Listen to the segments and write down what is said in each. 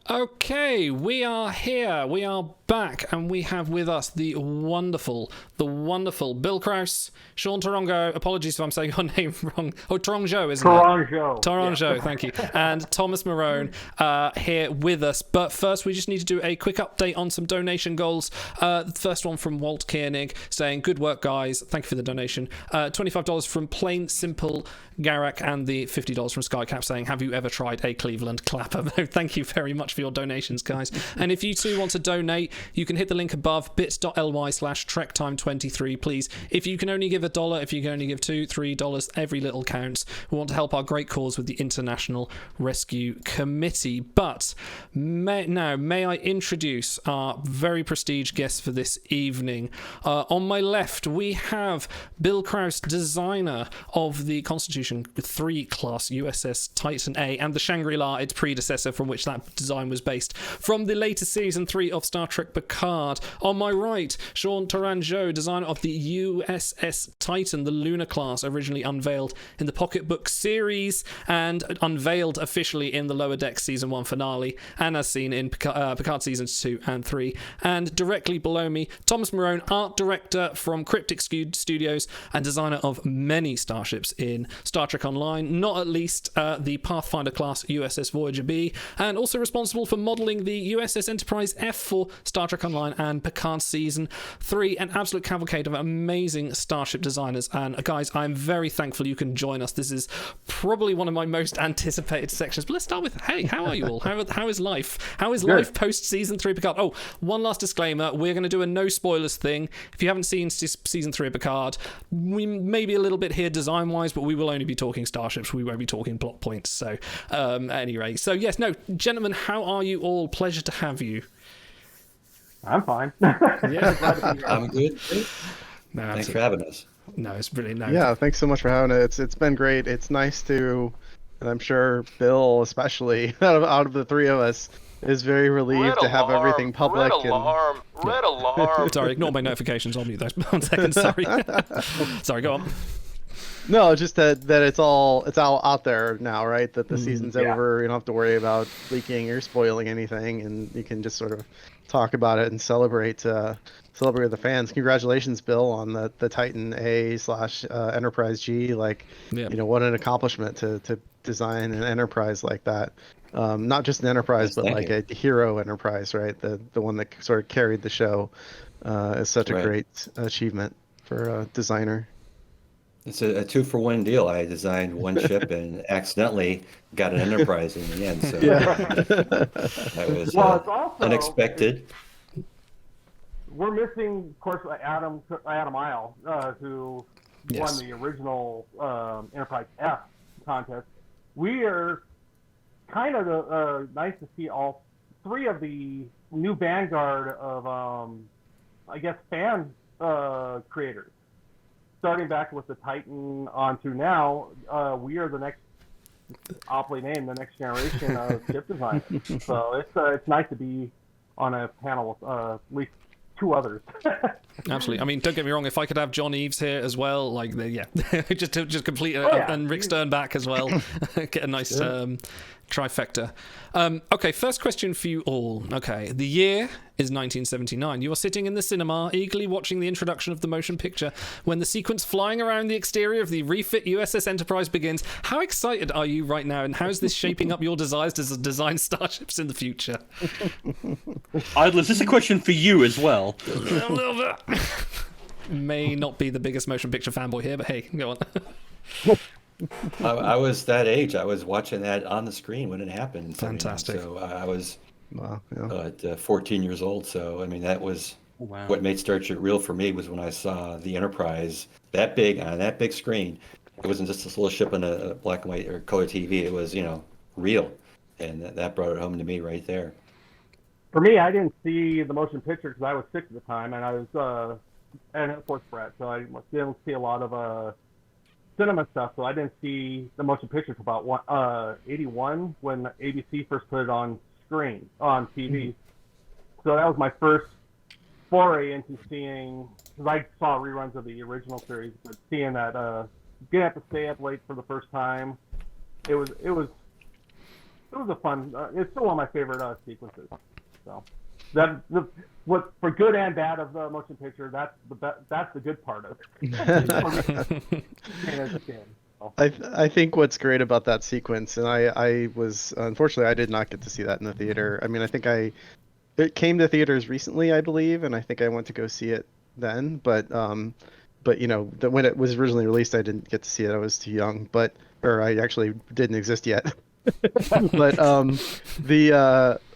Okay, we are here. We are back, and we have with us the wonderful Bill Krause, Sean Tourengeau. Apologies if I'm saying your name wrong. Oh, Tourengeau, isn't Tourengeau. it? Tourengeau, yeah. Thank you. And Thomas Marrone here with us. But first, we just need to do a quick update on some donation goals. The first one from Walt Koenig saying, "Good work, guys. Thank you for the donation." $25 from Plain Simple Garak, and the $50 from Skycap saying, "Have you ever tried a Cleveland clapper?" Thank you very much for your donations, guys. And if you too want to donate, you can hit the link above, bit.ly/trektime23, please. If you can only give $1, if you can only give $2, $3, every little counts. We want to help our great cause with the International Rescue Committee. But may I introduce our very prestige guest for this evening. On my left, we have Bill Krause, designer of the Constitution 3 class USS Titan-A and the Shangri-La, its predecessor, from which that design was based, from the latest season 3 of Star Trek Picard. On my right, Sean Tourengeau, designer of the USS Titan, the Lunar class, originally unveiled in the Pocketbook series and unveiled officially in the Lower Decks season 1 finale, and as seen in Picard seasons 2 and 3. And directly below me, Thomas Marrone, art director from Cryptic Studios and designer of many starships in Star Trek Online, not at least the Pathfinder class USS Voyager B, and also responsible for modelling the USS Enterprise F for Star Trek Online and Picard Season 3. An absolute cavalcade of amazing starship designers. And guys, I'm very thankful you can join us. This is probably one of my most anticipated sections. But let's start with, hey, how are you all? How is life? How is life post Season 3 Picard? Oh, one last disclaimer. We're going to do a no spoilers thing. If you haven't seen Season 3 of Picard, we may be a little bit here design-wise, but we will only be talking starships. We won't be talking plot points. So, anyway. So, yes, no, gentlemen, how are you all? Pleasure to have you. I'm fine. Yeah, I'm good. No, Thanks for having us. No, it's brilliant. No. Yeah, thanks so much for having it. It's been great. It's nice to, and I'm sure Bill especially, out of the three of us, is very relieved to have everything public. Red alarm. Sorry, ignore my notifications. I'll mute those. 1 second, sorry. Sorry, go on. No, just that it's all out there now, right? That the season's over. You don't have to worry about leaking or spoiling anything, and you can just sort of talk about it and celebrate with the fans. Congratulations, Bill, on the Titan-A / Enterprise G. Like, you know, what an accomplishment to design an Enterprise like that. Not just an Enterprise, but like a hero Enterprise, right? The one that sort of carried the show is such a great achievement for a designer. It's a 2-for-1 deal. I designed one ship and accidentally got an Enterprise in the end. So that was it's also unexpected. We're missing, of course, Adam Isle, who won the original Enterprise F contest. We are kind of nice to see all three of the new vanguard of, I guess, fan creators. Starting back with the Titan on to now, we are the next, aptly named, the next generation of ship designers. So it's nice to be on a panel with at least two others. Absolutely. I mean, don't get me wrong. If I could have John Eves here as well, like, just complete it, and Rick Stern back as well, get a nice trifecta. Okay, first question for you all. Okay, the year is 1979. You are sitting in the cinema, eagerly watching the introduction of the motion picture when the sequence flying around the exterior of the refit USS Enterprise begins. How excited are you right now, and how is this shaping up your desires to design starships in the future? Idle, is this a question for you as well? A little bit. May not be the biggest motion picture fanboy here, but hey, go on. I was that age. I was watching that on the screen when it happened. Fantastic. So I was 14 years old. So, I mean, that was what made Star Trek real for me, was when I saw the Enterprise that big on that big screen. It wasn't just this little ship on a black and white or color TV. It was, real. And that brought it home to me right there. For me, I didn't see the motion picture because I was 6 at the time, and I was an Air Force brat, so I didn't see a lot of cinema stuff. So I didn't see the motion picture until about 81 when ABC first put it on screen on TV. So that was my first foray into seeing, because I saw reruns of the original series, but seeing that, didn't have to stay up late for the first time. It was was a fun. It's still one of my favorite sequences. So what for good and bad of the motion picture, that's the good part of it. I think what's great about that sequence, and I was unfortunately I did not get to see that in the theater. I mean, I think it came to theaters recently, I believe, and I think I went to go see it then. But you know, when it was originally released, I didn't get to see it. I was too young, or I actually didn't exist yet.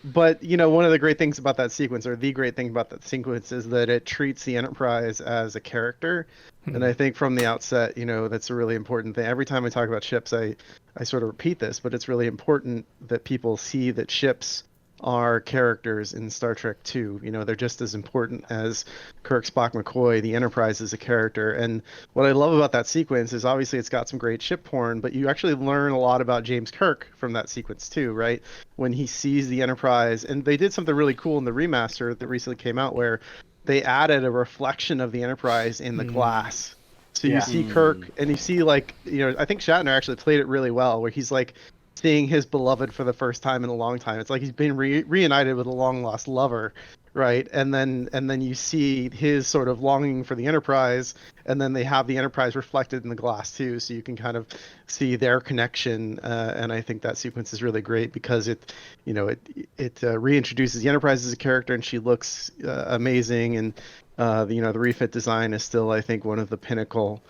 But you know, one of the great things about that sequence, or the great thing about that sequence, is that it treats the Enterprise as a character. And I think from the outset, you know, that's a really important thing. Every time I talk about ships, I sort of repeat this, but it's really important that people see that ships are characters in Star Trek 2. You know, they're just as important as Kirk, Spock, McCoy. The Enterprise is a character. And what I love about that sequence is obviously it's got some great ship porn, but you actually learn a lot about James Kirk from that sequence too, right? When he sees the Enterprise, and they did something really cool in the remaster that recently came out where they added a reflection of the Enterprise in the glass. So you see Kirk, and you see, like, you know, I think Shatner actually played it really well, where he's like seeing his beloved for the first time in a long time. It's like he's been reunited with a long lost lover, right? And then you see his sort of longing for the Enterprise, and then they have the Enterprise reflected in the glass too, so you can kind of see their connection. And I think that sequence is really great because it reintroduces the Enterprise as a character, and she looks amazing. And the refit design is still, I think, one of the pinnacle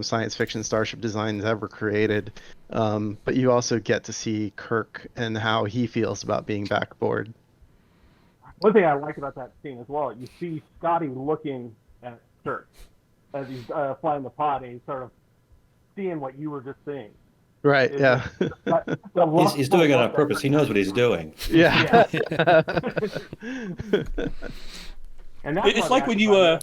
science fiction starship designs ever created. But you also get to see Kirk and how he feels about being back aboard. One thing I like about that scene as well, you see Scotty looking at Kirk as he's flying the pod, and he's sort of seeing what you were just seeing. Right. Yeah. He's doing it on purpose. He knows what he's doing. Yeah. And that's it's like when you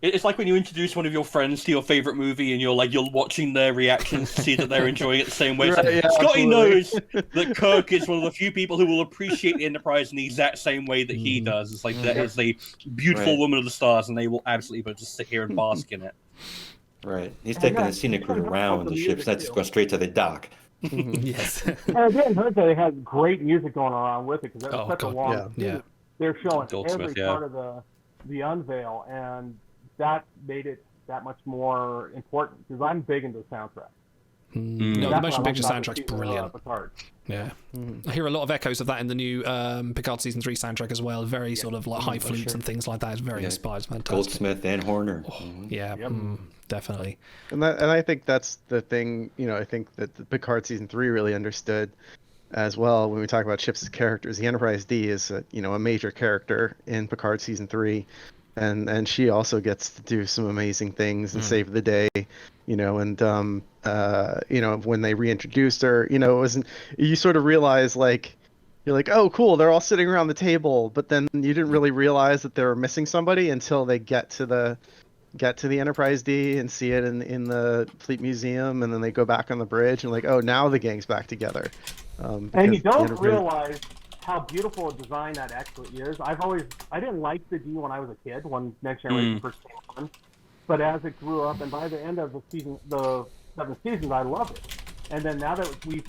It's like when you introduce one of your friends to your favorite movie and you're watching their reactions to see that they're enjoying it the same way. Right, yeah, Scotty absolutely. knows that Kirk is one of the few people who will appreciate the Enterprise in the exact same way that he does. It's like that is the beautiful woman of the stars, and they will absolutely just sit here and bask in it. Right. He's taking the scenic route around the ships, not just go straight to the dock. Yes. And I didn't heard that they had great music going on with it, because that was such a long yeah. They're showing Goldsmith, every part of the unveil, and that made it that much more important, because I'm big into the soundtrack. No, the motion picture soundtrack's brilliant. Yeah. I hear a lot of echoes of that in the new Picard Season 3 soundtrack as well. Very sort of like high flutes and things like that. It's very inspired. Fantastic. Goldsmith and Horner. Definitely. And I think that's the thing, you know, I think that the Picard Season 3 really understood as well when we talk about ships as characters. The Enterprise D is a major character in Picard Season 3. And she also gets to do some amazing things and save the day, you know. And when they reintroduced her, you know, you sort of realize, like, you're like, oh, cool, they're all sitting around the table, but then you didn't really realize that they were missing somebody until they get to the Enterprise D and see it in the Fleet Museum, and then they go back on the bridge and like, oh, now the gang's back together. And you don't realize how beautiful a design that actually is. I didn't like the D when I was a kid, when Next Generation first came on, but as it grew up, and by the end of the 7th season, I love it. And then now that we've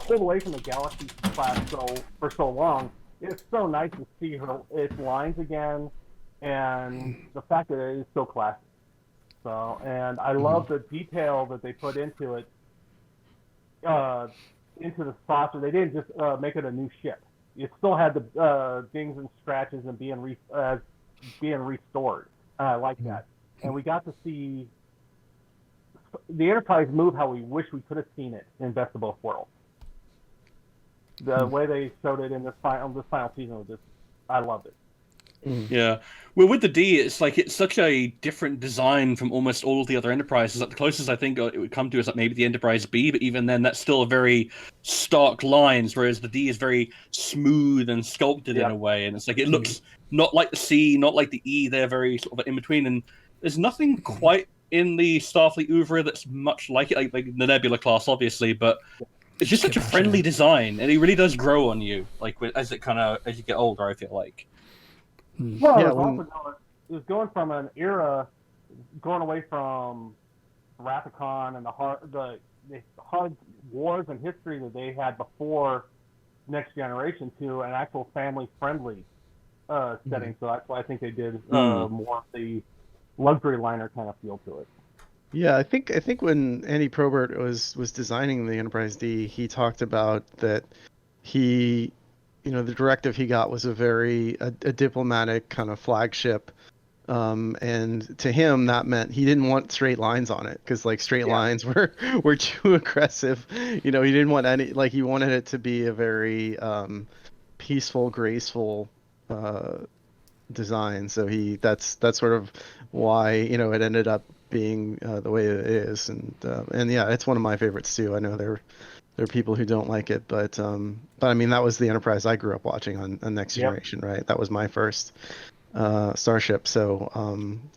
pulled away from the Galaxy class for so long, it's so nice to see its lines again, and the fact that it is so classic. So, and I love the detail that they put into it. Into the saucer. They didn't just make it a new ship. It still had the dings and scratches and being restored. I like that. And we got to see the Enterprise move how we wish we could have seen it in Best of Both Worlds. The way they showed it in this final season was just, I loved it. Yeah. Well, with the D, it's such a different design from almost all of the other Enterprises. Like, the closest I think it would come to is like maybe the Enterprise B, but even then, that's still a very stark lines, whereas the D is very smooth and sculpted in a way. And it's like, it looks not like the C, not like the E. They're very sort of in between. And there's nothing quite in the Starfleet oeuvre that's much like it, like the Nebula class, obviously, but it's just such a friendly design, and it really does grow on you, like as you get older, I feel like. Well, it was going from an era, going away from Rathacon and the hard wars and history that they had before Next Generation to an actual family-friendly setting. So that's why I think they did more of the luxury liner kind of feel to it. Yeah, I think when Andy Probert was designing the Enterprise D, he talked about that the directive he got was a diplomatic kind of flagship. And to him, that meant he didn't want straight lines on it because like straight lines were too aggressive. He didn't want any, like, he wanted it to be a very peaceful, graceful design. So that's sort of why it ended up being the way it is. And yeah, it's one of my favorites too. I know there are people who don't like it, but I mean, that was the Enterprise I grew up watching on Next Generation, right? That was my first starship, so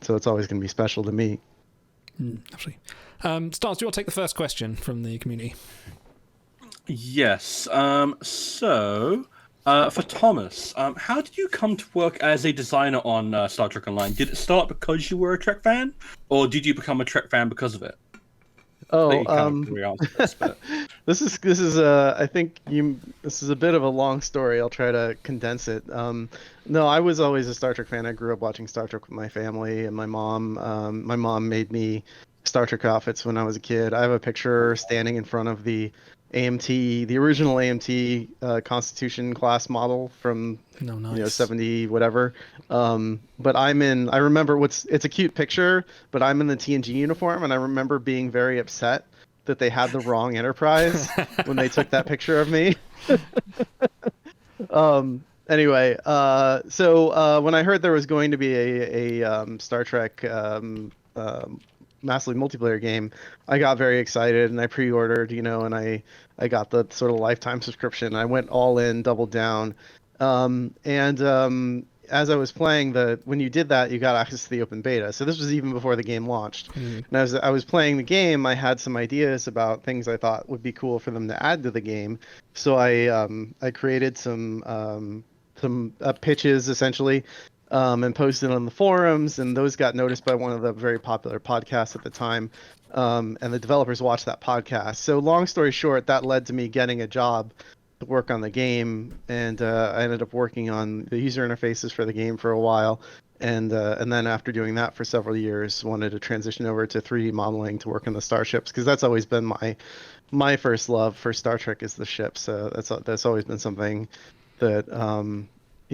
it's always going to be special to me. Absolutely. Stars, do you want to take the first question from the community? Yes. So, for Thomas, how did you come to work as a designer on Star Trek Online? Did it start because you were a Trek fan, or did you become a Trek fan because of it? This is I think this is a bit of a long story. I'll try to condense it. No, I was always a Star Trek fan. I grew up watching Star Trek with my family, and my mom made me Star Trek outfits when I was a kid. I have a picture standing in front of the AMT, the original AMT Constitution class model from 70 whatever. But I remember it's a cute picture, but I'm in the TNG uniform, and I remember being very upset that they had the wrong Enterprise when they took that picture of me. Anyway, so when I heard there was going to be a Star Trek massively multiplayer game, I got very excited, and I pre-ordered, and I got the sort of lifetime subscription. I went all in, doubled down, and as I was playing, when you did that, you got access to the open beta. So this was even before the game launched. And as I was playing the game, I had some ideas about things I thought would be cool for them to add to the game. So I created some pitches essentially, and posted on the forums, and those got noticed by one of the very popular podcasts at the time, and the developers watched that podcast. So long story short, that led to me getting a job to work on the game, and I ended up working on the user interfaces for the game for a while, and then after doing that for several years, wanted to transition over to 3D modeling to work on the starships, because that's always been my first love for Star Trek is the ships. So that's always been something that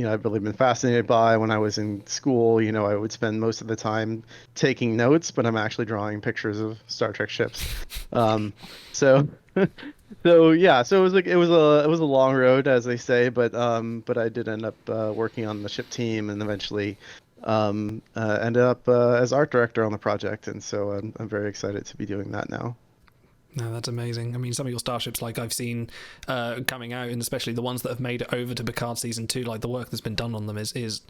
I've really been fascinated by. When I was in school, I would spend most of the time taking notes, but I'm actually drawing pictures of Star Trek ships. So yeah, so it was a long road, as they say, but I did end up working on the ship team, and eventually ended up as art director on the project, and so I'm very excited to be doing that now. No, that's amazing. I mean, some of your starships, like I've seen coming out, and especially the ones that have made it over to Picard season 2, like the work that's been done on them is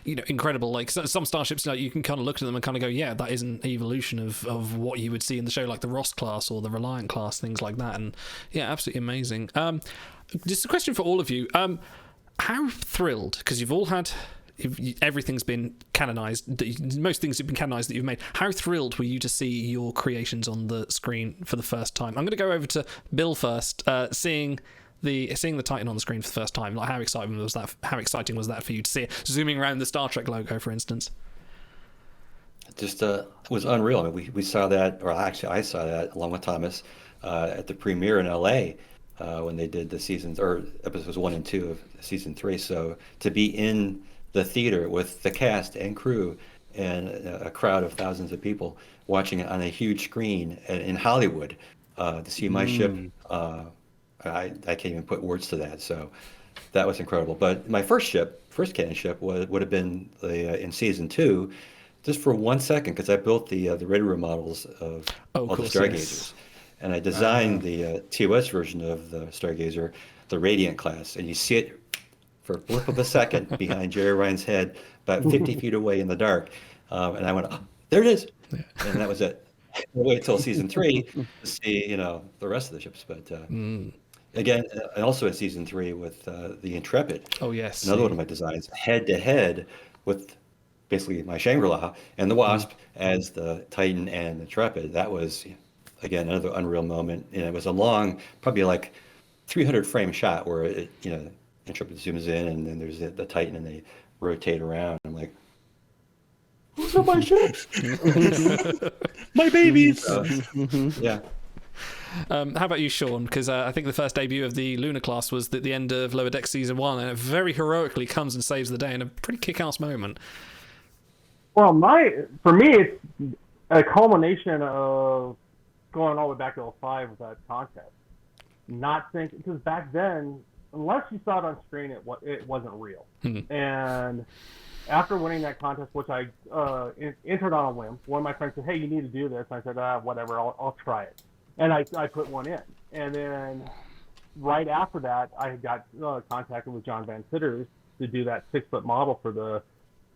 incredible. Like some starships, like you can kind of look at them and kind of go, yeah, that is an evolution of what you would see in the show, like the Ross class or the Reliant class, things like that. And yeah, absolutely amazing. Just a question for all of you. How thrilled, because you've all had... everything's been canonized, most things have been canonized that you've made. How thrilled were you to see your creations on the screen for the first time? I'm going to go over to Bill first. Seeing the Titan on the screen for the first time, like how exciting was that for you to see it zooming around the Star Trek logo, for instance? Just it was unreal. I mean, we saw that, or actually I saw that along with Thomas at the premiere in LA when they did the seasons, or episodes 1 and 2 of season 3. So to be in the theater with the cast and crew and a crowd of thousands of people watching it on a huge screen in Hollywood, to see my ship, I can't even put words to that. So that was incredible. But my first canon ship would have been in season 2, just for 1 second, because I built the Red Room models of all the Stargazers. Yes. And I designed the TOS version of the Stargazer, the Radiant class, and you see it for a blip of a second behind Jerry Ryan's head, about 50 feet away in the dark. And I went, oh, there it is. Yeah. And that was it. I waited till season 3 to see, the rest of the ships. But again, and also in season 3 with the Intrepid. Oh, yes. Another one of my designs, head to head with basically my Shangri-La and the Wasp as the Titan and Intrepid. That was again, another unreal moment. And it was a long, probably like 300 frame shot where it, Intrepid zooms in and then there's the Titan and they rotate around. I'm like, who's on my ship? My babies. Yeah. How about you, Sean? Because I think the first debut of the Lunar class was at the end of Lower Deck Season 1, and it very heroically comes and saves the day in a pretty kick-ass moment. Well, for me, it's a culmination of going all the way back to 05 with that contest. Not thinking, because back then, unless you saw it on screen, it wasn't real. And after winning that contest, which I entered on a whim, one of my friends said, "Hey, you need to do this." And I said, "Whatever, I'll try it." And I put one in. And then right after that, I got contacted with John Van Sitters to do that 6-foot model for the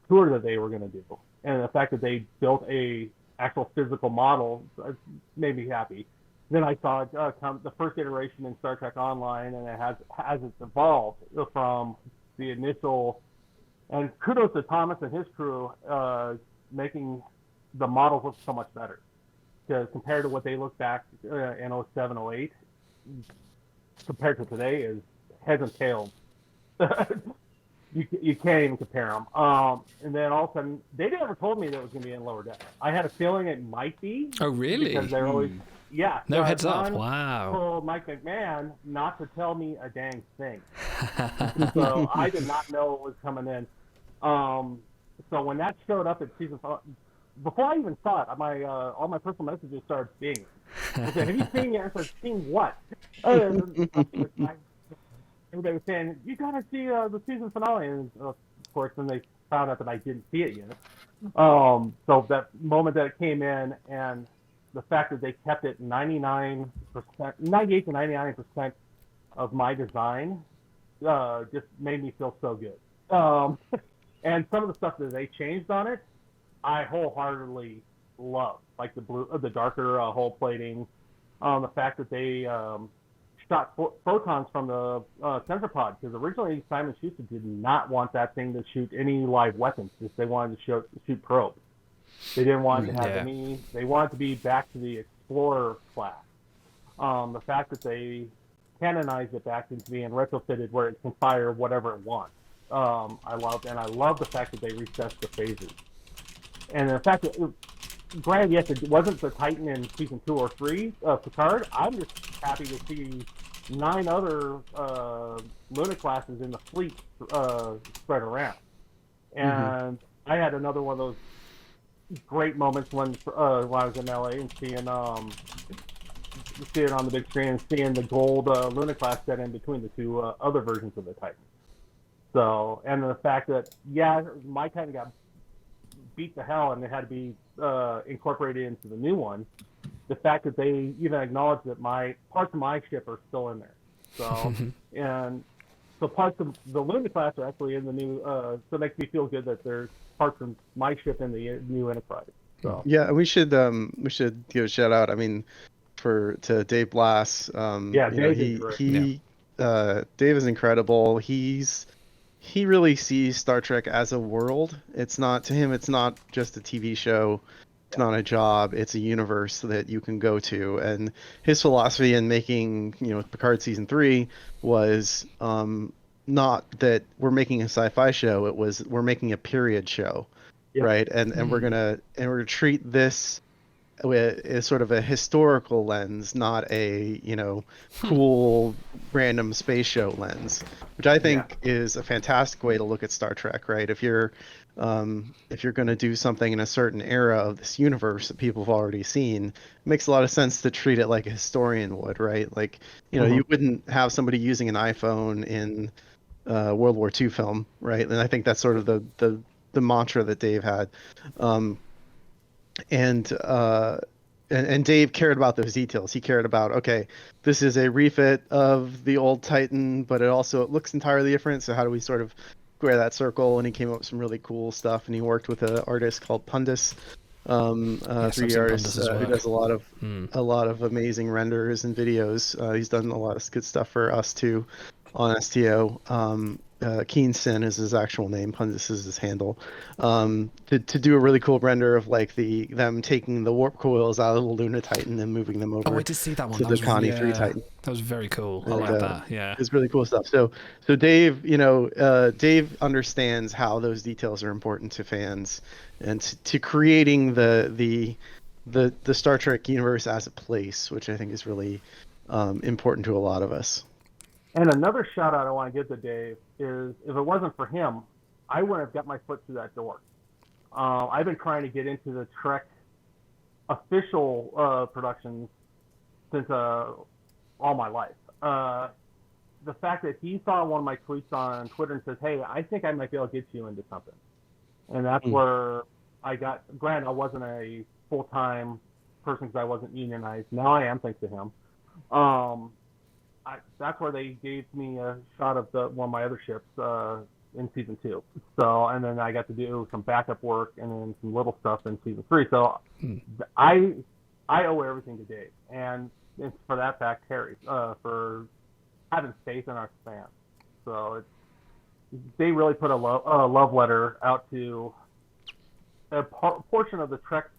tour that they were going to do. And the fact that they built a actual physical model made me happy. Then I saw it come the first iteration in Star Trek Online, and it has it's evolved from the initial. And kudos to Thomas and his crew making the models look so much better. Because compared to what they look back in 07, 08, compared to today, is heads and tails. You can't even compare them. And then all of a sudden, they never told me that it was going to be in Lower Deck. I had a feeling it might be. Oh, really? Because they're always, yeah. No heads up. John Wow. told Mike McMahon not to tell me a dang thing. So I did not know it was coming in. So when that showed up at season 5, before I even saw it, all my personal messages started being. I said, "Have you seen it?" I said, "Seen what?" Everybody was saying, "You gotta see the season finale," and of course, then they found out that I didn't see it yet. So that moment that it came in, and the fact that they kept it 98 to 99% of my design, just made me feel so good. And some of the stuff that they changed on it, I wholeheartedly love, like the darker hull plating, the fact that they shot photons from the sensor pod, because originally Simon Schuster did not want that thing to shoot any live weapons. Just they wanted to shoot probes. They didn't want to have any. They wanted to be back to the Explorer class. The fact that they canonized it back into being retrofitted where it can fire whatever it wants. I love the fact that they recessed the phases. And the fact that, granted, yes, it wasn't the Titan in season 2 or 3 of Picard. I'm just happy to see 9 other Lunar classes in the fleet spread around. And I had another one of those great moments when I was in LA and seeing it on the big screen and seeing the gold Lunar class set in between the 2 other versions of the Titan. So, and the fact that, my Titan got beat to hell and it had to be incorporated into the new one. The fact that they even acknowledged that parts of my ship are still in there. So, and so parts of the Lunar class are actually in the new, so it makes me feel good that there's parts of my ship in the new Enterprise. So. Yeah, we should give a shout out. I mean, to Dave Blass. Dave is great. Dave is incredible. He really sees Star Trek as a world. It's not just a TV show. It's not a job. It's a universe that you can go to. And his philosophy in making, Picard season 3 was not that we're making a sci-fi show. It was we're making a period show, right? And we're gonna treat this with sort of a historical lens, not a cool random space show lens, which I think is a fantastic way to look at Star Trek, right? If you're going to do something in a certain era of this universe that people have already seen, it makes a lot of sense to treat it like a historian would, right? Like you wouldn't have somebody using an iPhone in World War II film, right? And I think that's sort of the mantra that Dave had. And Dave cared about those details. He cared about, okay, this is a refit of the old Titan, but it looks entirely different. So how do we sort of square that circle? And he came up with some really cool stuff. And he worked with an artist called Pundus, 3D artist who does a lot of amazing renders and videos. He's done a lot of good stuff for us too on STO. Keenson is his actual name, Pundus is his handle, to do a really cool render of like them taking the warp coils out of the Luna Titan and moving them over I did see that one. to That the was, Connie 3 Titan. that was very cool. I And, like that. Yeah. It's really cool stuff. So Dave, Dave understands how those details are important to fans and to creating the Star Trek universe as a place, which I think is really important to a lot of us. And another shout out I want to give to Dave is if it wasn't for him, I wouldn't have got my foot through that door. I've been trying to get into the Trek official productions since all my life. The fact that he saw one of my tweets on Twitter and says, "Hey, I think I might be able to get you into something," and that's where I got. Granted, I wasn't a full-time person because I wasn't unionized. Now I am, thanks to him. That's where they gave me a shot of one of my other ships in season 2. So, and then I got to do some backup work and then some little stuff in season 3. So, I owe everything to Dave, and it's for that fact, Harry, for having faith in our fans. So, they really put a love letter out to a portion of the Trek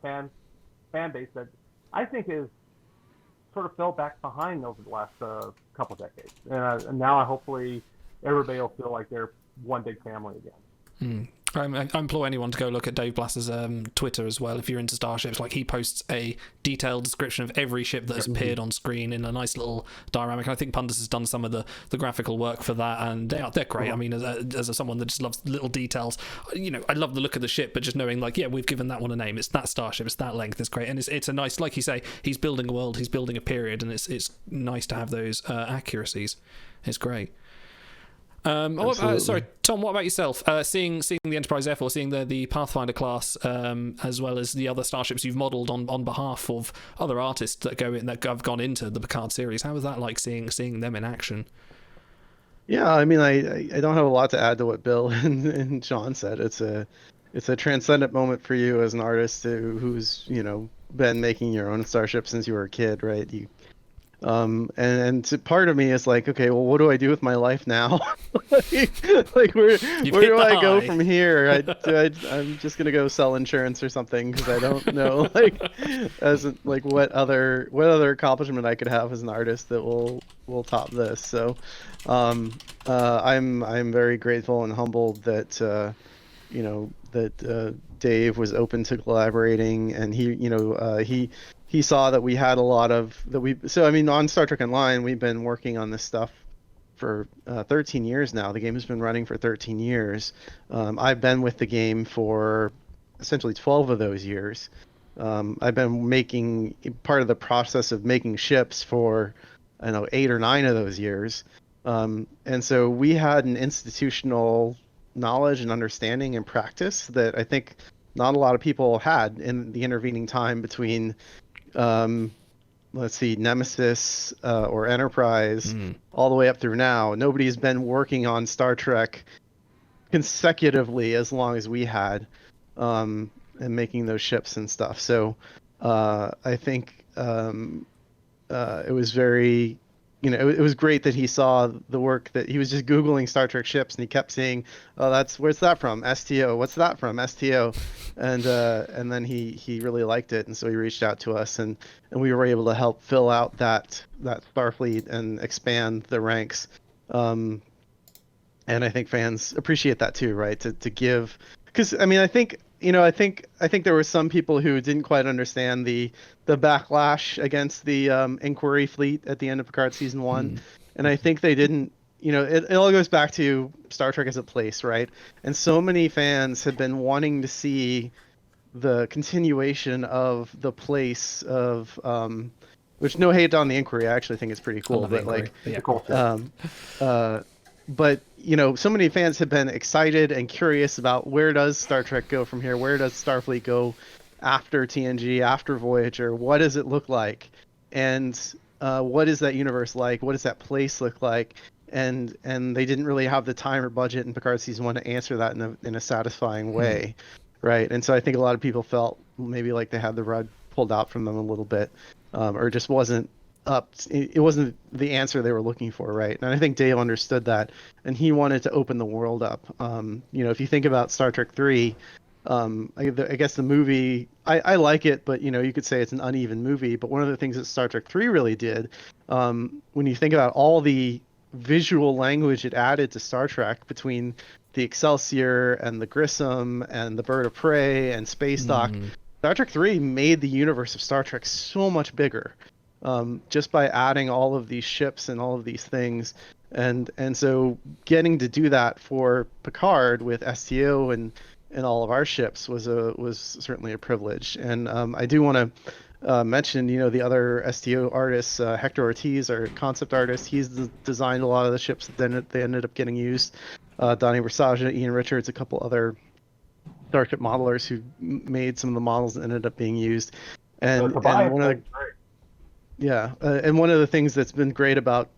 fan base that I think is sort of fell back behind over the last couple decades, and now hopefully everybody will feel like they're one big family again. I implore anyone to go look at Dave Blass's Twitter as well if you're into starships. Like, he posts a detailed description of every ship that has appeared on screen in a nice little dioramic. And I think Pundus has done some of the graphical work for that, and they're great. I mean, as someone that just loves little details, I love the look of the ship, but just knowing like, yeah, we've given that one a name. It's that starship. It's that length. It's great, and it's a nice, like you say, he's building a world. He's building a period, and it's nice to have those accuracies. It's great. Sorry, Tom, what about yourself? Seeing the Enterprise F, or seeing the Pathfinder class, as well as the other starships you've modelled on behalf of other artists that have gone into the Picard series. How was that like seeing them in action? Yeah, I mean, I don't have a lot to add to what Bill and Sean said. It's a transcendent moment for you as an artist who's been making your own starship since you were a kid, right? And part of me is like, okay, well, what do I do with my life now? like where do I go from here? I'm just gonna go sell insurance or something because I don't know what other accomplishment I could have as an artist that will top this. So I'm very grateful and humbled that Dave was open to collaborating, and he saw that we had a lot of on Star Trek Online, we've been working on this stuff for 13 years now. The game has been running for 13 years. I've been with the game for essentially 12 of those years. I've been making part of the process of making ships for 8 or 9 of those years. And so we had an institutional knowledge and understanding and practice that I think not a lot of people had in the intervening time between Nemesis or Enterprise all the way up through now. Nobody's been working on Star Trek consecutively as long as we had, and making those ships and stuff. So I think it was very it was great that he saw the work, that he was just Googling Star Trek ships and he kept seeing, oh, where's that from? STO. What's that from? STO. And then he really liked it. And so he reached out to us, and we were able to help fill out that Starfleet and expand the ranks. And I think fans appreciate that too, right? To give, because I mean, I think there were some people who didn't quite understand the backlash against the Inquiry fleet at the end of Picard season 1, and I think they didn't. It all goes back to Star Trek as a place, right? And so many fans have been wanting to see the continuation of the place of, which, no hate on the Inquiry, I actually think it's pretty cool, but like, but so many fans have been excited and curious about where does Star Trek go from here? Where does Starfleet go after TNG, after Voyager? What does it look like? And what is that universe like? What does that place look like? And they didn't really have the time or budget in Picard season 1 to answer that in a satisfying way, right? And so I think a lot of people felt maybe like they had the rug pulled out from them a little bit, or just wasn't up. It wasn't the answer they were looking for, right? And I think Dave understood that, and he wanted to open the world up. If you think about Star Trek 3, I guess the movie, I like it, but you could say it's an uneven movie. But one of the things that Star Trek 3 really did, when you think about all the visual language it added to Star Trek between the Excelsior and the Grissom and the Bird of Prey and Space Dock, Star Trek 3 made the universe of Star Trek so much bigger, just by adding all of these ships and all of these things. And so getting to do that for Picard with STO and all of our ships was certainly a privilege. And I do want to mention, the other STO artists, Hector Ortiz, our concept artist. He's designed a lot of the ships that they ended up getting used. Donnie Versace, Ian Richards, a couple other Starship modelers who made some of the models that ended up being used. And one of the things that's been great about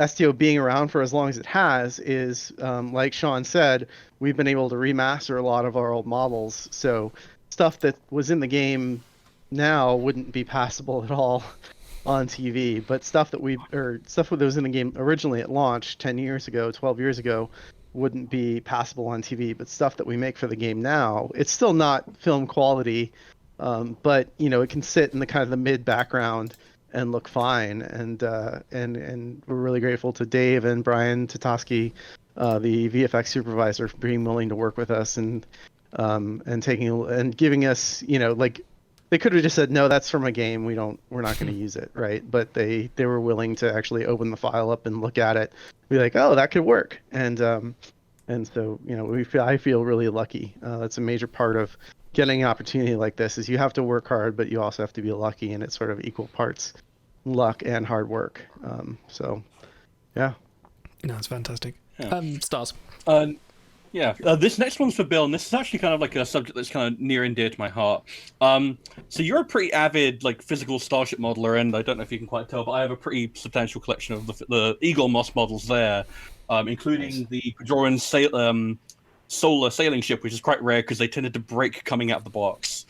STO being around for as long as it has is, like Sean said, we've been able to remaster a lot of our old models. So stuff that was in the game now wouldn't be passable at all on TV, but stuff that was in the game originally at launch 10 years ago, 12 years ago, wouldn't be passable on TV. But stuff that we make for the game now, it's still not film quality, but it can sit in the kind of the mid background and look fine. And we're really grateful to Dave and Brian Tatoski, the VFX supervisor, for being willing to work with us and taking and giving us, they could have just said, no, that's from a game, we're not going to use it, right? But they were willing to actually open the file up and look at it, be like, oh, that could work. And so I feel really lucky. That's a major part of getting an opportunity like this, is you have to work hard, but you also have to be lucky, and it's sort of equal parts luck and hard work. So yeah, no, it's fantastic. Stars. This next one's for Bill, and this is actually kind of like a subject that's kind of near and dear to my heart. So you're a pretty avid, physical starship modeler, and I don't know if you can quite tell, but I have a pretty substantial collection of the Eagle Moss models there, including the Bajoran solar sailing ship, which is quite rare because they tended to break coming out of the box.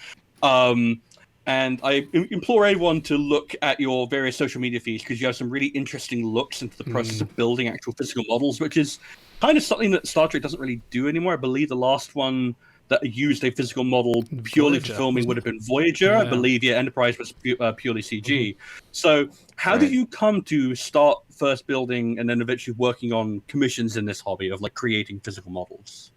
And I implore everyone to look at your various social media feeds, because you have some really interesting looks into the process of building actual physical models, which is kind of something that Star Trek doesn't really do anymore. I believe the last one that used a physical model purely for filming would have been Voyager. Yeah. I believe, Enterprise was purely CG. So how did you come to start first building and then eventually working on commissions in this hobby of creating physical models?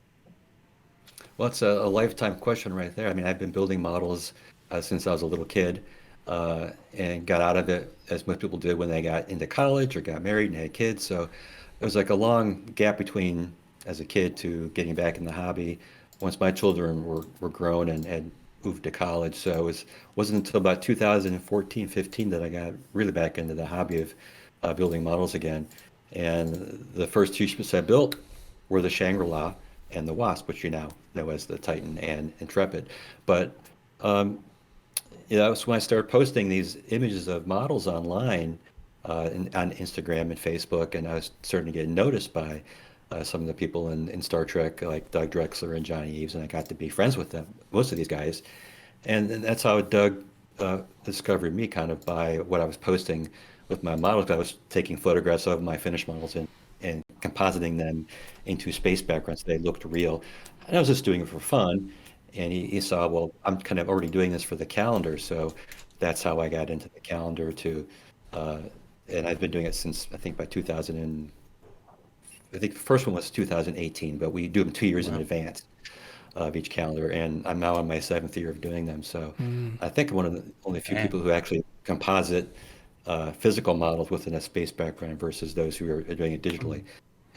Well, it's a lifetime question right there. I mean, I've been building models since I was a little kid, and got out of it, as most people did, when they got into college or got married and had kids. So it was like a long gap between, as a kid, to getting back in the hobby once my children were grown and had moved to college. So it wasn't until about 2014, 15 that I got really back into the hobby of building models again. And the first two ships I built were the Shangri-La and the Wasp, which you now know as the Titan and Intrepid. But that was when I started posting these images of models online on Instagram and Facebook, and I was starting to get noticed by some of the people in Star Trek, like Doug Drexler and Johnny Eves, and I got to be friends with them, most of these guys. And that's how Doug discovered me, kind of by what I was posting with my models. I was taking photographs of my finished models and compositing them into space backgrounds so they looked real. And I was just doing it for fun. And he saw, well, I'm kind of already doing this for the calendar. So that's how I got into the calendar too. And I've been doing it since, I think, by 2000 I think the first one was 2018, but we do them 2 years in advance of each calendar. And I'm now on my 7th year of doing them. So I think I'm one of the only few people who actually composite physical models within a space background versus those who are doing it digitally.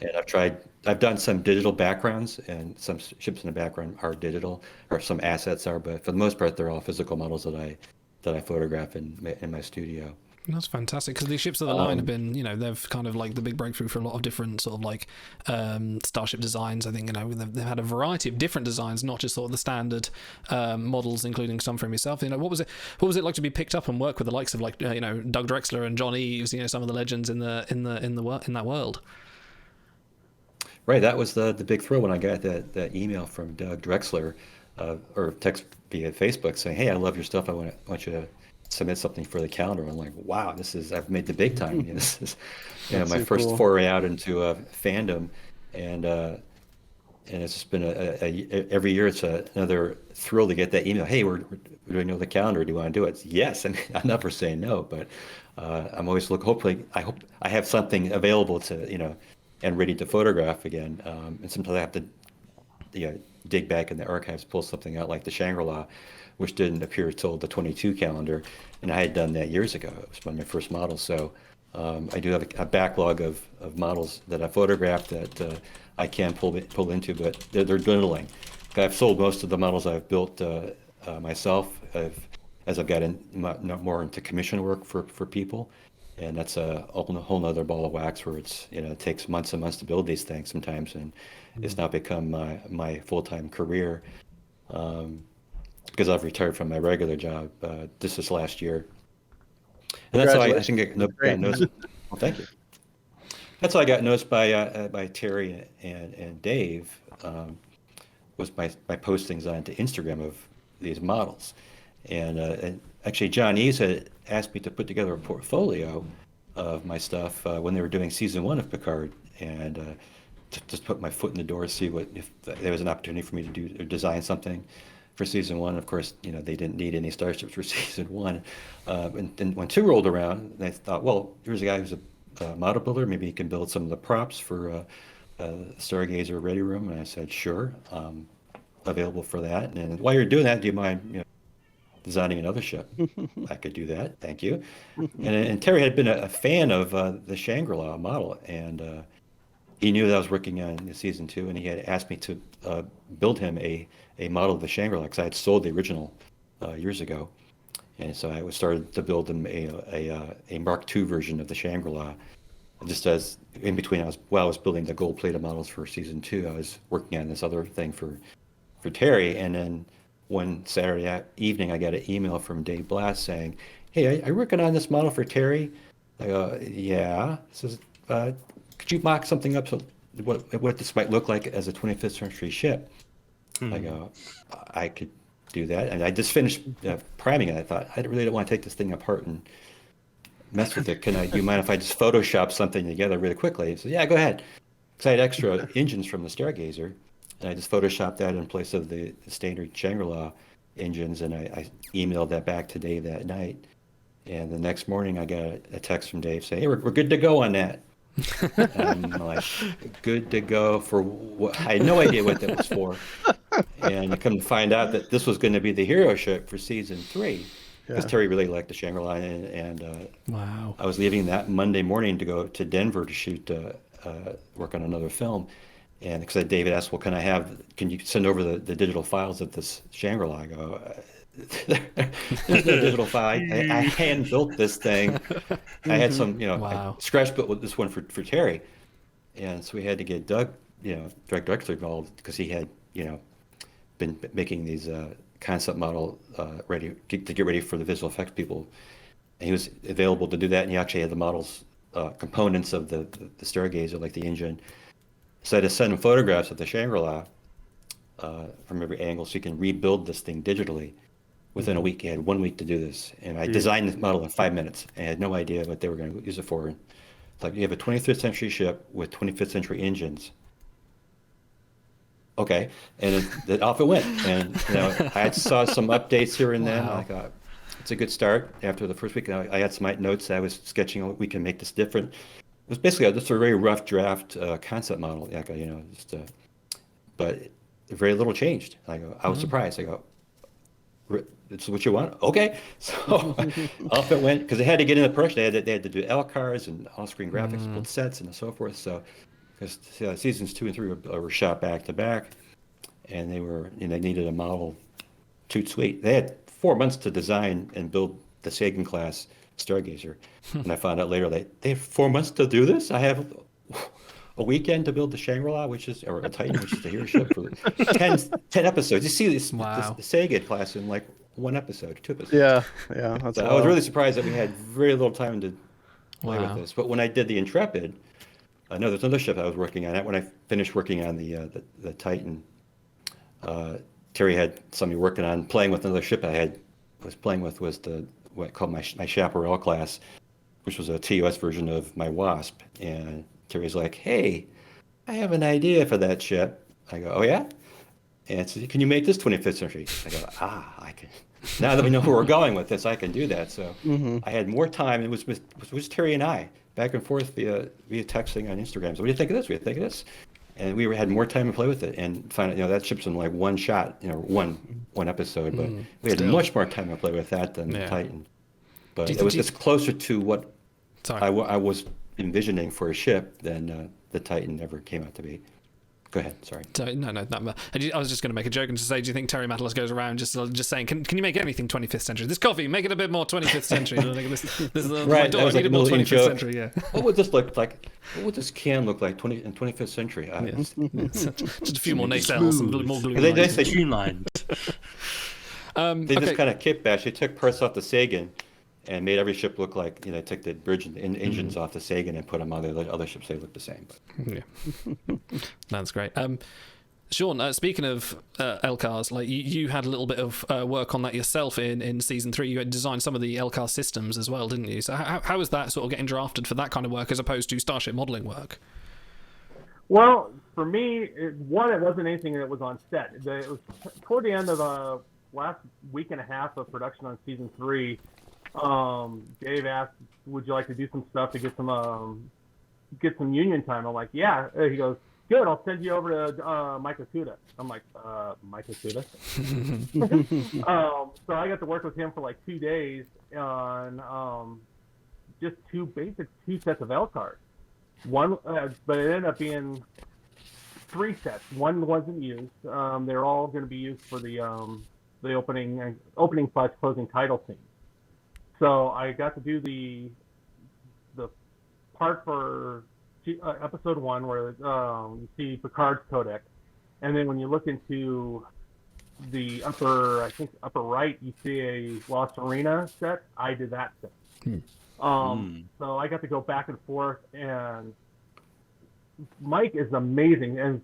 And I've done some digital backgrounds, and some ships in the background are digital, or some assets are, but for the most part, they're all physical models that I photograph in my studio. That's fantastic, because these ships of the line have been, they've kind of the big breakthrough for a lot of different sort of starship designs. I think, they've had a variety of different designs, not just sort of the standard models, including some from yourself. What was it like to be picked up and work with the likes of Doug Drexler and John Eves, some of the legends in that world? Right, that was the big thrill when I got that email from Doug Drexler, or text via Facebook saying, "Hey, I love your stuff. I want you to submit something for the calendar. I'm like, wow, I've made the big time. This is my so first cool. foray out into fandom, and it's just been every year it's another thrill to get that email. Hey, we're doing the calendar. Do you want to do it? Yes. I mean, I'm never saying no, but I'm always hopefully I hope I have something available to and ready to photograph again. And sometimes I have to dig back in the archives, pull something out like the Shangri-La, which didn't appear till the 22 calendar, and I had done that years ago. It was one of my first models. So I do have a backlog of models that I photographed that I can pull into, but they're dwindling. I've sold most of the models I've built myself as I've gotten more into commission work for people, and that's a whole nother ball of wax where it takes months and months to build these things sometimes, and it's now become my full-time career because I've retired from my regular job this last year. And that's how I think got noticed. Well, thank you. That's how I got noticed by Terry and Dave, was my postings onto Instagram of these models. And actually, John Eves had asked me to put together a portfolio of my stuff when they were doing season 1 of Picard, and to just put my foot in the door, see if there was an opportunity for me to do or design something for season 1. Of course, they didn't need any starships for season 1. And then when 2 rolled around, they thought, well, here's a guy who's a model builder. Maybe he can build some of the props for Stargazer Ready Room. And I said, sure, available for that. And while you're doing that, do you mind designing another ship? I could do that. Thank you. And Terry had been a fan of the Shangri-La model, and he knew that I was working on season 2, and he had asked me to build him a model of the Shangri-La, because I had sold the original years ago. And so I started to build him a Mark II version of the Shangri-La. Just as in between, while I was building the gold-plated models for season 2, I was working on this other thing for Terry. And then one Saturday evening, I got an email from Dave Blass saying, hey, are you working on this model for Terry? I go, yeah. He says, could you mock something up so what this might look like as a 25th century ship? I go, I could do that. And I just finished priming it. I thought, I really don't want to take this thing apart and mess with it. Do you mind if I just Photoshop something together really quickly? He said, yeah, go ahead. Because I had extra engines from the Stargazer, and I just Photoshopped that in place of the standard Shangri-La engines, and I emailed that back to Dave that night. And the next morning, I got a text from Dave saying, hey, we're good to go on that. I'm like, good to go for what? I had no idea what that was for. And I come to find out that this was going to be the hero ship for season 3, because Terry really liked the Shangri-La, and wow. I was leaving that Monday morning to go to Denver to shoot work on another film, and because David asked, well, can you send over the digital files of this Shangri-La? I go, there's no digital file. I hand built this thing. I had some, Wow. I scratch built with this one for Terry, and so we had to get Doug, directly involved, because he had, been making these concept model ready to get ready for the visual effects people, and he was available to do that. And he actually had the models, components of the Stargazer, like the engine. So I had to send him photographs of the Shangri-La from every angle, so you can rebuild this thing digitally. Within a week, he had 1 week to do this, and I designed this model in 5 minutes. I had no idea what they were going to use it for. It's like, you have a 25th century ship with 25th century engines. Okay, and then off it went. And I saw some updates here and then. Wow. I thought it's a good start. After the first week, I had some notes I was sketching. We can make this different. It was basically just a very rough draft concept model, but very little changed. I was surprised. I go, it's what you want? Okay. So off it went, because they had to get into production. They had to do LCARs and on-screen graphics, build sets, and so forth. So, because seasons 2 and 3 were shot back to back, and they needed a model toot sweet. They had 4 months to design and build the Sagan class Stargazer, and I found out later they have 4 months to do this. I have a weekend to build the Shangri-La, or a Titan, which is the hero ship, for 10 episodes. You see the Sagan class in like 1 episode, 2 episodes. Yeah. So I was really surprised that we had very little time to play with this. But when I did the Intrepid, I know there's another ship I was working on. When I finished working on the Titan, Terry had somebody working on playing with another ship I was playing with, was the what I called my Chaparral class, which was a TOS version of my Wasp. And Terry's like, "Hey, I have an idea for that ship." I go, "Oh yeah?" And so, "Can you make this 25th century?" I go, I can. Now that we know where we're going with this, I can do that. So I had more time. It was Terry and I back and forth via texting on Instagram. So what do you think of this? What do you think of this? And we had more time to play with it and find out, that ship's in like one shot, one episode. But we had much more time to play with that than the Titan. But it's closer to what I was envisioning for a ship than the Titan ever came out to be. Go ahead. Sorry. No. I was just going to make a joke and to say, do you think Terry Matalas goes around just saying, can you make anything 25th century? This coffee, make it a bit more 25th century. this is right. Door, like need it more 25th joke. century. Yeah. What would this look like? What would this can look like in 25th century? Just a few more nacelles, some more glue. They say streamlined. They just kind of kitbash. They took parts off the Sagan and made every ship look like, they took the bridge and engines off the Sagan and put them on the other ships. They look the same. But. Yeah, that's great. Sean, speaking of LCARs, like you had a little bit of work on that yourself in season 3. You had designed some of the LCAR systems as well, didn't you? So how was that sort of getting drafted for that kind of work as opposed to starship modeling work? Well, for me, it wasn't anything that was on set. It was toward the end of the last week and a half of production on season 3. Dave asked, "Would you like to do some stuff to get some union time?" I'm like, "Yeah." He goes, "Good, I'll send you over to Mike Okuda." I'm like, Mike Okuda? So I got to work with him for like 2 days on just two sets of LCARs. One, but it ended up being 3 sets. One wasn't used. They're all going to be used for the opening / closing title scene. So I got to do the part for episode 1 where you see Picard's codec, and then when you look into the upper right, you see a La Serena set. I did that set. So I got to go back and forth, and Mike is amazing, and